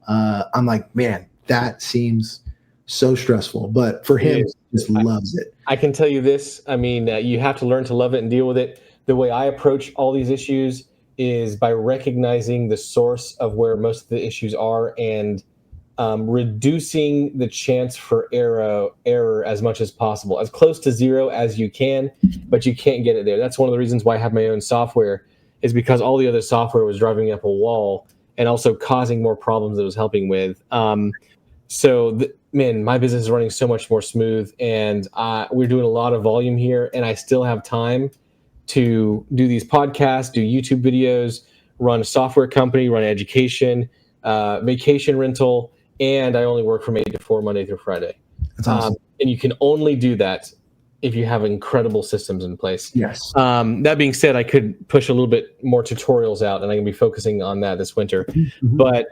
I'm like, man, that seems so stressful. But for him, he just loves it. I can tell you this. I mean, you have to learn to love it and deal with it. The way I approach all these issues is by recognizing the source of where most of the issues are and reducing the chance for error as much as possible, as close to zero as you can, but you can't get it there. That's one of the reasons why I have my own software, is because all the other software was driving me up a wall and also causing more problems that it was helping with. My business is running so much more smooth, and we're doing a lot of volume here, and I still have time to do these podcasts, do YouTube videos, run a software company, run education, vacation rental, and I only work from 8 to 4 Monday through Friday. That's awesome. And you can only do that if you have incredible systems in place. Yes. That being said, I could push a little bit more tutorials out, and I'm going to be focusing on that this winter. Mm-hmm. But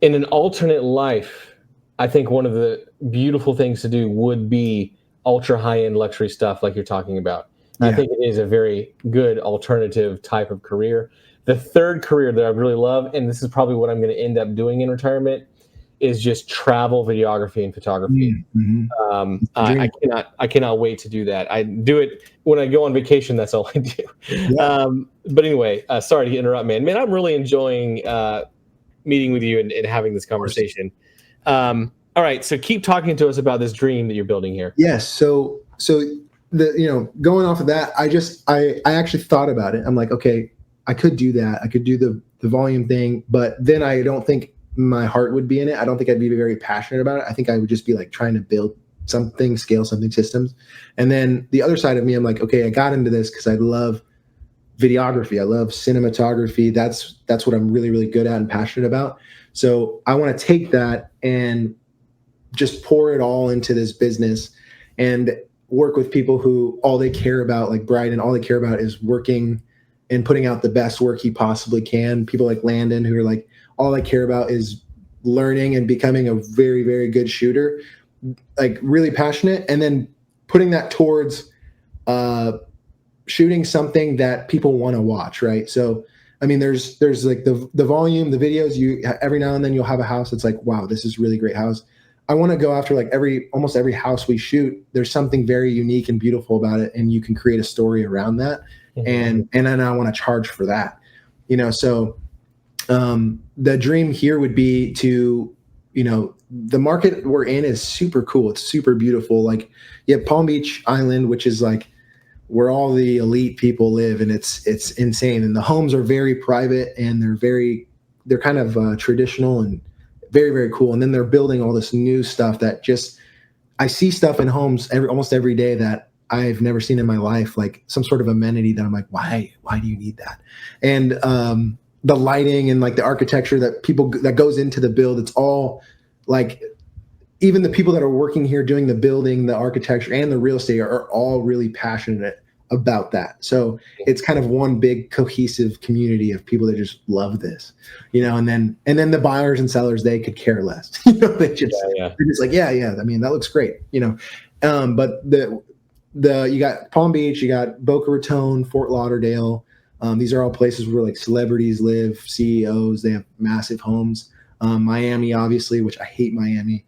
in an alternate life, I think one of the beautiful things to do would be ultra high-end luxury stuff like you're talking about. Yeah. I think it is a very good alternative type of career. The third career that I really love, and this is probably what I'm going to end up doing in retirement, is just travel videography and photography. Mm-hmm. I cannot wait to do that. I do it when I go on vacation. That's all I do. Yeah. But anyway, sorry to interrupt, man. Man, I'm really enjoying meeting with you and having this conversation. All right, so keep talking to us about this dream that you're building here. Yes. So the going off of that, I actually thought about it. I'm like, okay, I could do that. I could do the volume thing, but then I don't think my heart would be in it. I don't think I'd be very passionate about it. I think I would just be like trying to build something, scale something, systems. And then the other side of me, I'm like, okay, I got into this because I love videography. I love cinematography. That's what I'm really, really good at and passionate about. So I want to take that and just pour it all into this business and work with people who all they care about, like Bryden, all they care about is working and putting out the best work he possibly can. People like Landon who are like, all I care about is learning and becoming a very, very good shooter, like really passionate, and then putting that towards shooting something that people want to watch, right? So, I mean, there's like the volume, the videos, you every now and then you'll have a house that's like, wow, this is a really great house. I want to go after like almost every house we shoot, there's something very unique and beautiful about it, and you can create a story around that. And then I want to charge for that, so the dream here would be to, the market we're in is super cool. It's super beautiful. Like you have Palm Beach Island, which is like where all the elite people live, and it's insane. And the homes are very private, and they're kind of traditional and very, very cool. And then they're building all this new stuff that I see stuff in homes almost every day that I've never seen in my life, like some sort of amenity that I'm like, why do you need that? And the lighting and like the architecture that goes into the build, it's all like, even the people that are working here doing the building, the architecture and the real estate are all really passionate about that. So it's kind of one big cohesive community of people that just love this, and then the buyers and sellers, they could care less. They're just like, yeah. I mean, that looks great, but you got Palm Beach, you got Boca Raton, Fort Lauderdale. These are all places where like celebrities live, CEOs, they have massive homes. Miami, obviously, which I hate Miami,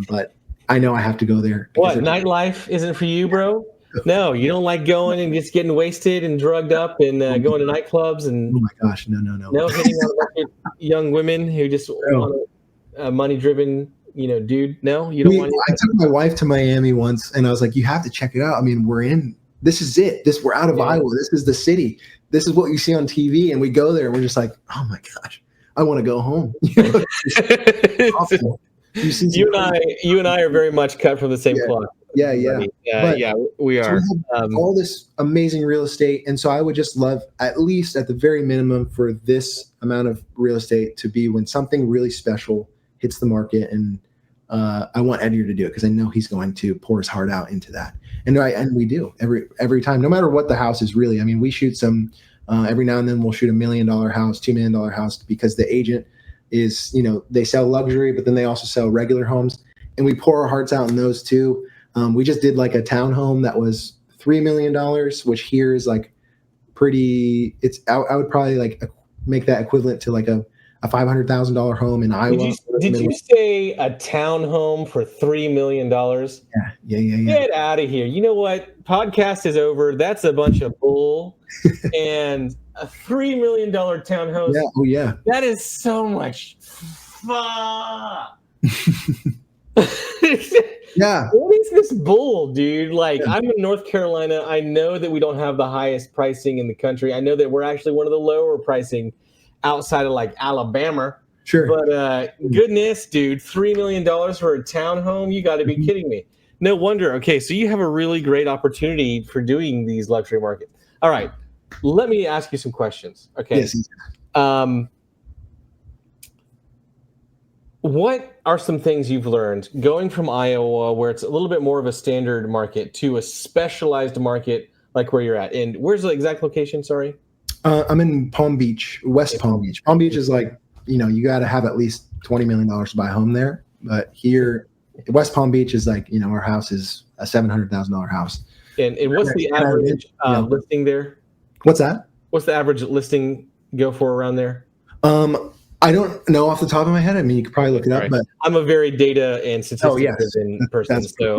but I know I have to go there. What, nightlife isn't for you, bro? No, you don't like going and just getting wasted and drugged up and going to nightclubs and oh my gosh, no, hitting on young women who just want a money-driven, dude. No, you don't want. I took my wife to Miami once, and I was like, "You have to check it out. I mean, this is it. We're out of Iowa. This is the city. This is what you see on TV." And we go there, and we're just like, "Oh my gosh, I want to go home." Awesome. You and I are very much cut from the same cloth. Yeah. We are. So we have all this amazing real estate, and so I would just love, at least at the very minimum, for this amount of real estate to be when something really special hits the market, and I want Edgar to do it because I know he's going to pour his heart out into that, and we do every time, no matter what the house is. Really, I mean, we shoot some every now and then. We'll shoot $1 million house, $2 million house, because the agent is, they sell luxury, but then they also sell regular homes, and we pour our hearts out in those too. We just did like a townhome that was $3 million, which here is like pretty. I would probably like make that equivalent to like a $500,000 home in Iowa. Did you say a townhome for $3 million? Yeah. Get out of here. You know what? Podcast is over. That's a bunch of bull. And a $3 million townhouse. Yeah. Oh yeah. That is so much fuck. Yeah. What is this bull, dude? Like, I'm in North Carolina. I know that we don't have the highest pricing in the country. I know that we're actually one of the lower pricing outside of like Alabama. Sure. But goodness, dude, $3 million for a townhome? You got to be kidding me. No wonder. Okay, so you have a really great opportunity for doing these luxury markets. All right, let me ask you some questions. Okay. Yes. What are some things you've learned going from Iowa, where it's a little bit more of a standard market, to a specialized market like where you're at? And where's the exact location? Sorry. I'm in Palm Beach, West Palm Beach. Palm Beach is like, you got to have at least $20 million to buy a home there. But here, West Palm Beach is like, our house is a $700,000 house. And what's the average listing there? What's that? What's the average listing go for around there? I don't know off the top of my head. I mean, you could probably look it up, but I'm a very data and statistics driven person. So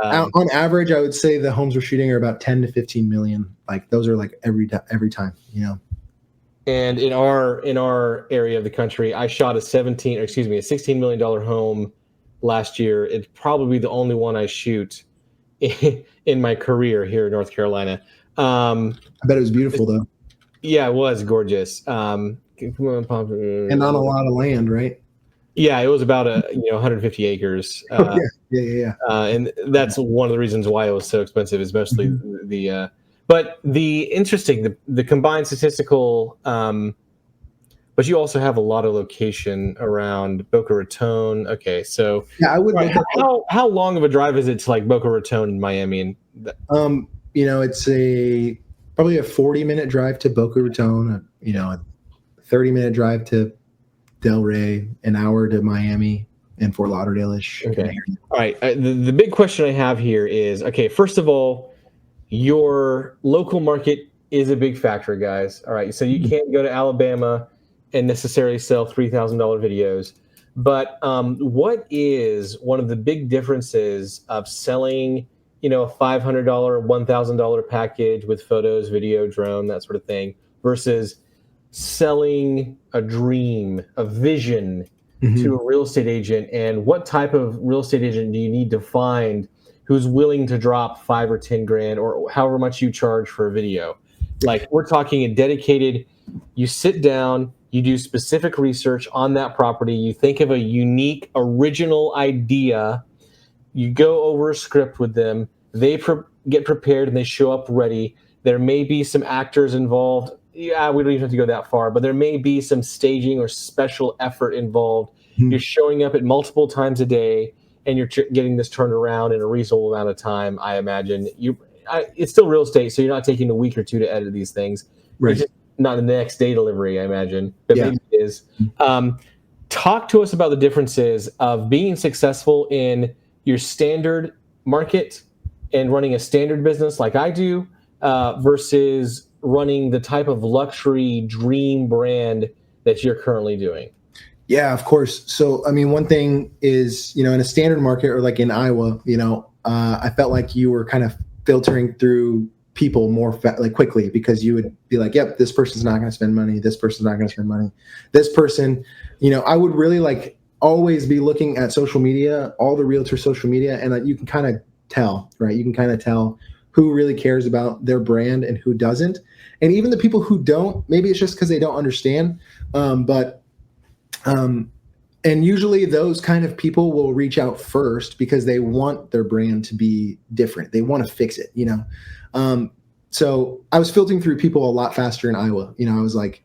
on average, I would say the homes we're shooting are about 10 to 15 million. Like those are like every time. And in our area of the country, I shot a $16 million home last year. It's probably the only one I shoot in my career here in North Carolina. I bet it was beautiful though. Yeah, it was gorgeous. And on a lot of land, right? Yeah, it was about 150 acres. Yeah. And that's one of the reasons why it was so expensive. Is mostly but the combined statistical. But you also have a lot of location around Boca Raton. Okay, so yeah, I would. Right, how long of a drive is it to like Boca Raton in Miami? It's probably a 40-minute drive to Boca Raton. A 30-minute drive to Delray, an hour to Miami and Fort Lauderdale-ish. Okay. All right. The big question I have here is, okay, first of all, your local market is a big factor, guys. All right. So you can't go to Alabama and necessarily sell $3,000 videos. But what is one of the big differences of selling, a $500, $1,000 package with photos, video, drone, that sort of thing, versus selling a dream, a vision to a real estate agent? And what type of real estate agent do you need to find who's willing to drop $5 or 10 grand or however much you charge for a video? Like, we're talking a dedicated, you sit down, you do specific research on that property, you think of a unique, original idea, you go over a script with them, they get prepared and they show up ready. There may be some actors involved. Yeah, we don't even have to go that far, but there may be some staging or special effort involved. You're showing up at multiple times a day, and you're getting this turned around in a reasonable amount of time. I imagine it's still real estate, so you're not taking a week or two to edit these things. Right. It's just not the next day delivery, I imagine, but maybe it is. Talk to us about the differences of being successful in your standard market and running a standard business like I do versus running the type of luxury dream brand that you're currently doing. Yeah, of course. So, I mean, one thing is, in a standard market or like in Iowa, I felt like you were kind of filtering through people more quickly, because you would be like, yep, this person's not going to spend money. This person's not going to spend money. This person, I would really always be looking at social media, all the realtor social media, and you can kind of tell, right? You can kind of tell who really cares about their brand and who doesn't. And even the people who don't, maybe it's just because they don't understand. And usually those kind of people will reach out first because they want their brand to be different. They want to fix it, So I was filtering through people a lot faster in Iowa. I was like,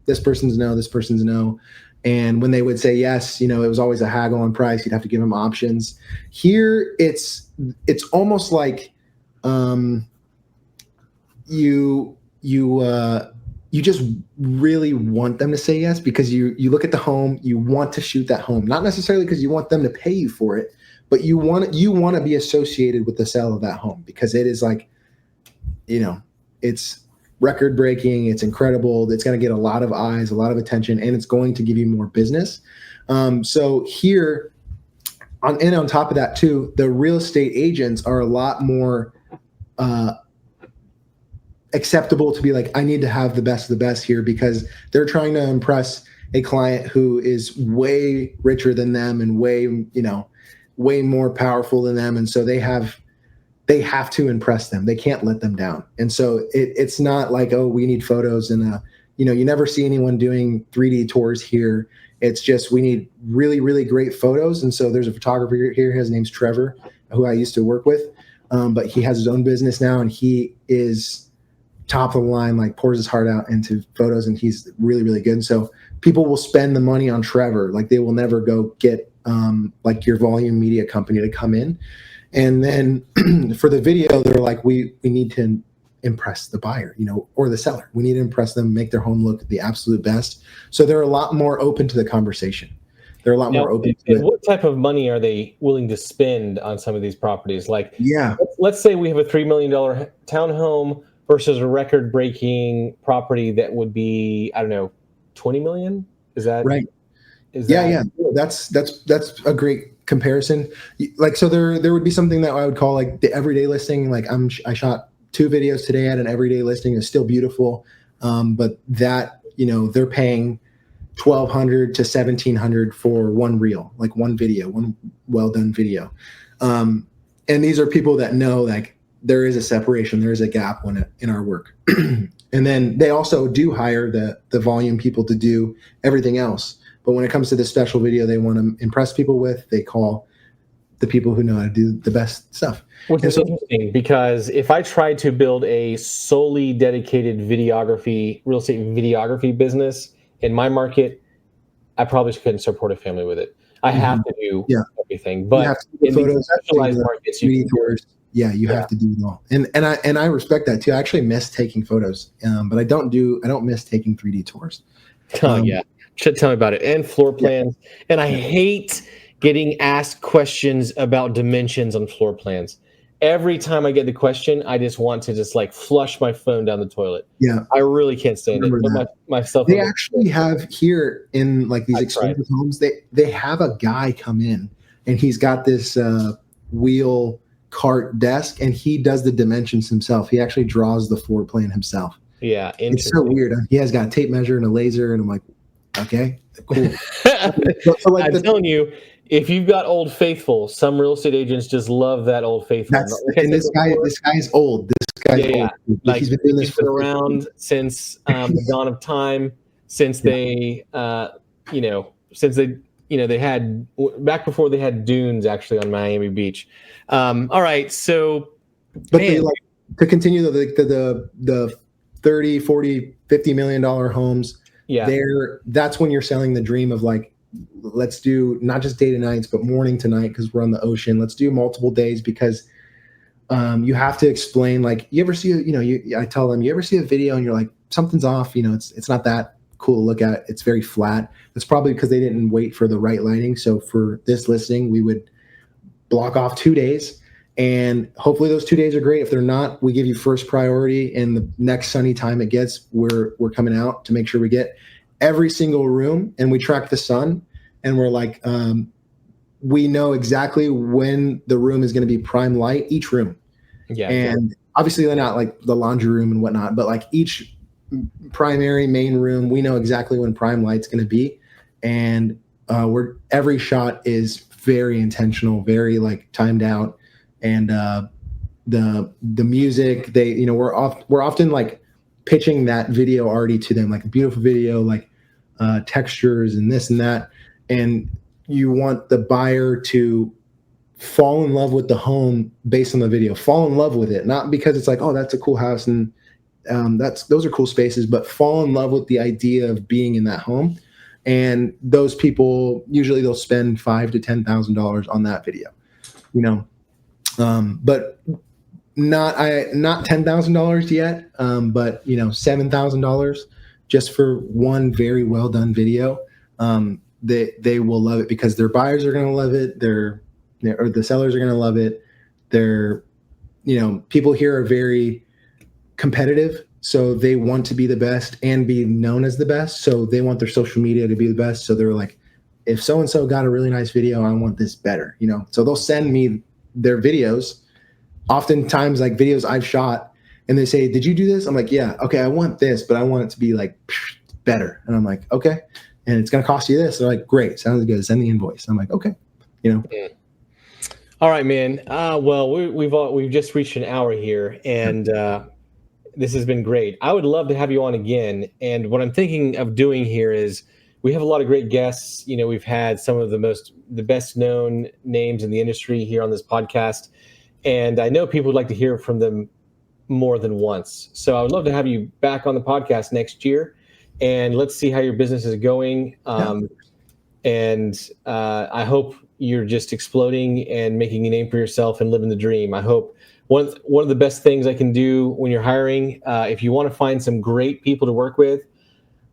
this person's no, this person's no. And when they would say yes, it was always a haggle on price. You'd have to give them options. Here, it's almost like you just really want them to say yes, because you look at the home, you want to shoot that home, not necessarily because you want them to pay you for it, but you want to be associated with the sale of that home, because it is like, it's record breaking, it's incredible, it's going to get a lot of eyes, a lot of attention, and it's going to give you more business. So here, on top of that too, the real estate agents are a lot more acceptable to be like, I need to have the best of the best here, because they're trying to impress a client who is way richer than them and way more powerful than them. And so they have to impress them. They can't let them down. And so it's not like, oh, we need photos and you never see anyone doing 3D tours here. It's just, we need really, really great photos. And so there's a photographer here. His name's Trevor, who I used to work with. But he has his own business now, and he is top of the line, pours his heart out into photos, and he's really, really good. And so people will spend the money on Trevor. They will never go get your volume media company to come in. And then for the video, they're like, we need to impress the buyer, or the seller. We need to impress them, make their home look the absolute best. So they're a lot more open to the conversation. They're a lot more open to it. What type of money are they willing to spend on some of these properties? Like, Yeah. let's say we have a $3 million townhome versus a record-breaking property that would be, I don't know, 20 million. Is that right? Yeah. That's a great comparison. Like, so there would be something that I would call like the everyday listing. Like I shot 2 videos today at an everyday listing. It's still beautiful, but that they're paying $1,200 to $1,700 for one reel, like one video, one well done video. And these are people that know like there is a separation, there is a gap in our work. And then they also do hire the volume people to do everything else. But when it comes to this special video they want to impress people with, they call the people who know how to do the best stuff. Which is interesting, because if I tried to build a solely dedicated real estate videography business in my market, I probably couldn't support a family with it. I have to do everything. But in these specialized markets, you have to do it all. And I respect that too. I actually miss taking photos, but I don't miss taking 3D tours. Should tell me about it. And floor plans. And I hate getting asked questions about dimensions on floor plans. Every time I get the question, I just want to like flush my phone down the toilet. Yeah, I really can't stand it. But myself, they actually have here in like these expensive homes. They have a guy come in, and he's got this wheel cart desk, and he does the dimensions himself. He actually draws the floor plan himself. Yeah, it's so weird. He has got a tape measure and a laser, and I'm like, okay, cool. I'm telling you, if you've got Old Faithful, some real estate agents just love that Old Faithful. And this guy's old. This guy's old. Like, he's been doing this around since the dawn of time. Since they, they had back before they had dunes actually on Miami Beach. All right, so but to continue the 30, 40, $50 million homes. That's when you're selling the dream of like, let's do not just day to nights, but morning to night, because we're on the ocean. Let's do multiple days, because you have to explain, like, you ever see, I tell them, you ever see a video and you're like, something's off, it's not that cool to look at. It's very flat. It's probably because they didn't wait for the right lighting. So for this listing, we would block off 2 days, and hopefully those 2 days are great. If they're not, we give you first priority, and the next sunny time it gets, we're coming out to make sure we get every single room, and we track the sun, and we're like, we know exactly when the room is going to be prime light, each room. And obviously they're not like the laundry room and whatnot, but like each primary main room, we know exactly when prime light's going to be. And every shot is very intentional, very like timed out. And the music, we're often like pitching that video already to them, like a beautiful video, like textures and this and that. And you want the buyer to fall in love with the home based on the video, fall in love with it, not because it's like, oh, that's a cool house and those are cool spaces, but fall in love with the idea of being in that home. And those people, usually they'll spend $5,000 to $10,000 on that video, but not $10,000 yet, but $7,000 just for one very well done video. They will love it, because their buyers are going to love it. Or the sellers are going to love it. People here are very competitive, so they want to be the best and be known as the best. So they want their social media to be the best. So they're like, if so-and-so got a really nice video, I want this better, So they'll send me their videos, oftentimes like videos I've shot, and they say, did you do this? I'm like, yeah, okay, I want this, but I want it to be like better. And I'm like, okay. And it's going to cost you this. They're like, great, sounds good. Send the invoice. I'm like, okay, All right, man. Well, we've just reached an hour here, and this has been great. I would love to have you on again. And what I'm thinking of doing here is, we have a lot of great guests. We've had some of the best known names in the industry here on this podcast, and I know people would like to hear from them more than once. So I would love to have you back on the podcast next year, and let's see how your business is going. And I hope you're just exploding and making a name for yourself and living the dream. I hope one of the best things I can do when you're hiring, if you want to find some great people to work with,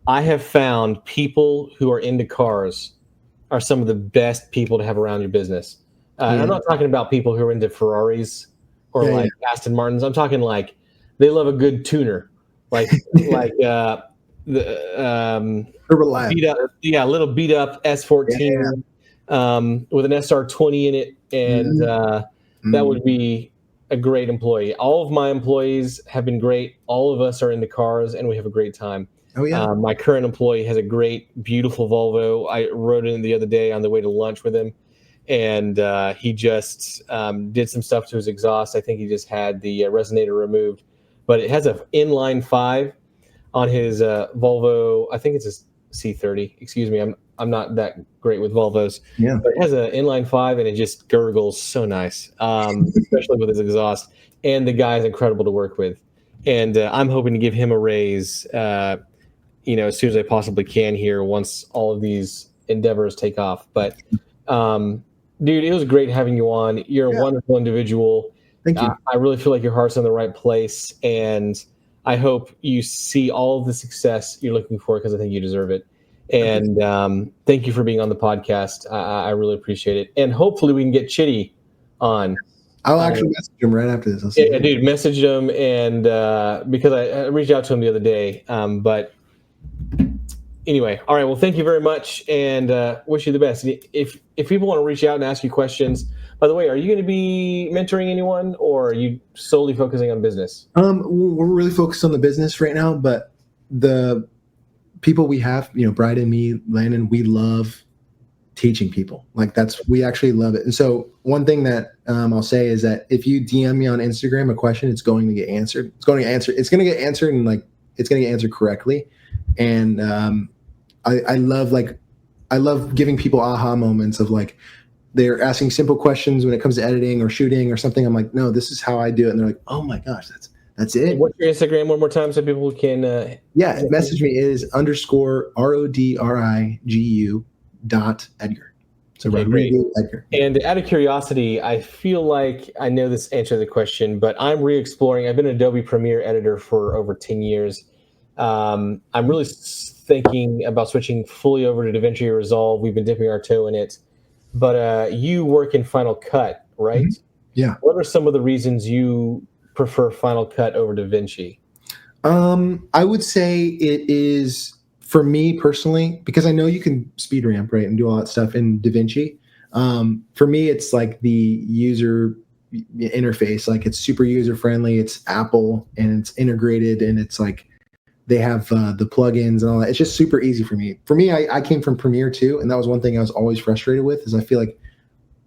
I have found people who are into cars are some of the best people to have around your business. And I'm not talking about people who are into Ferraris or Aston Martins. I'm talking like they love a good tuner, like beat up, little beat up S14 with an SR20 in it, and that would be a great employee. All of my employees have been great. All of us are into cars, and we have a great time. Oh yeah. My current employee has a great, beautiful Volvo. I rode in the other day on the way to lunch with him, and he just did some stuff to his exhaust. I think he just had the resonator removed, but it has an inline 5 on his Volvo. I think it's a C30. Excuse me, I'm not that great with Volvos. Yeah. But it has an inline 5, and it just gurgles so nice, especially with his exhaust. And the guy is incredible to work with. And I'm hoping to give him a raise, as soon as I possibly can here once all of these endeavors take off. But, dude, it was great having you on. You're a wonderful individual. Thank you. I really feel like your heart's in the right place, and I hope you see all of the success you're looking for, because I think you deserve it. And thank you for being on the podcast. I really appreciate it. And hopefully we can get Chitty on. I'll actually message him right after this. Yeah, dude, message him, and because I reached out to him the other day. But anyway, all right. Well, thank you very much, and wish you the best. If people want to reach out and ask you questions, by the way, are you going to be mentoring anyone, or are you solely focusing on business? We're really focused on the business right now, but the people we have, Bride and me, Landon, we love teaching people. We actually love it. And so one thing that I'll say is that if you DM me on Instagram a question, it's going to get answered. It's going to get answered, and it's going to get answered correctly. And I love giving people aha moments of they're asking simple questions when it comes to editing or shooting or something. I'm like, no, this is how I do it. And they're like, oh my gosh, that's it. What's your Instagram one more time so people can message me. It is _RODRIGU.Edgar. So great. Edgar. And out of curiosity, I feel like I know this answer to the question, but I'm re-exploring. I've been an Adobe Premiere editor for over 10 years. I'm really thinking about switching fully over to DaVinci Resolve. We've been dipping our toe in it. But you work in Final Cut, right? Mm-hmm. Yeah. What are some of the reasons you prefer Final Cut over DaVinci? I would say it is, for me personally, because I know you can speed ramp, right, and do all that stuff in DaVinci. For me, it's like the user interface. It's super user friendly. It's Apple, and it's integrated, and it's they have the plugins and all that. It's just super easy for me. For me, I came from Premiere too, and that was one thing I was always frustrated with, is I feel like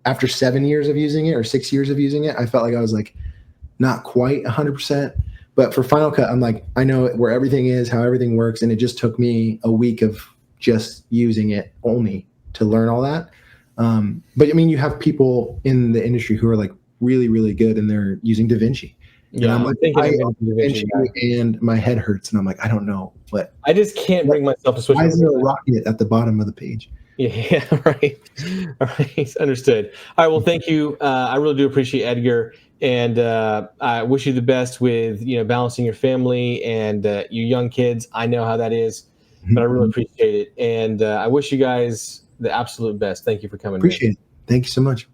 after 7 years of using it or 6 years of using it, I felt like I was not quite 100%. But for Final Cut, I'm I know where everything is, how everything works, and it just took me a week of just using it only to learn all that. But I mean, you have people in the industry who are really, really good, and they're using DaVinci. Yeah, I'm DaVinci, and my head hurts, and I'm I don't know what. I just can't bring myself to switch. Why is there a rocket at the bottom of the page? Yeah, right. All right, understood. All right, well, thank you. I really do appreciate Edgar, and I wish you the best with balancing your family and your young kids. I know how that is, but I really appreciate it, and I wish you guys the absolute best. Thank you for coming. Appreciate it. Thank you so much.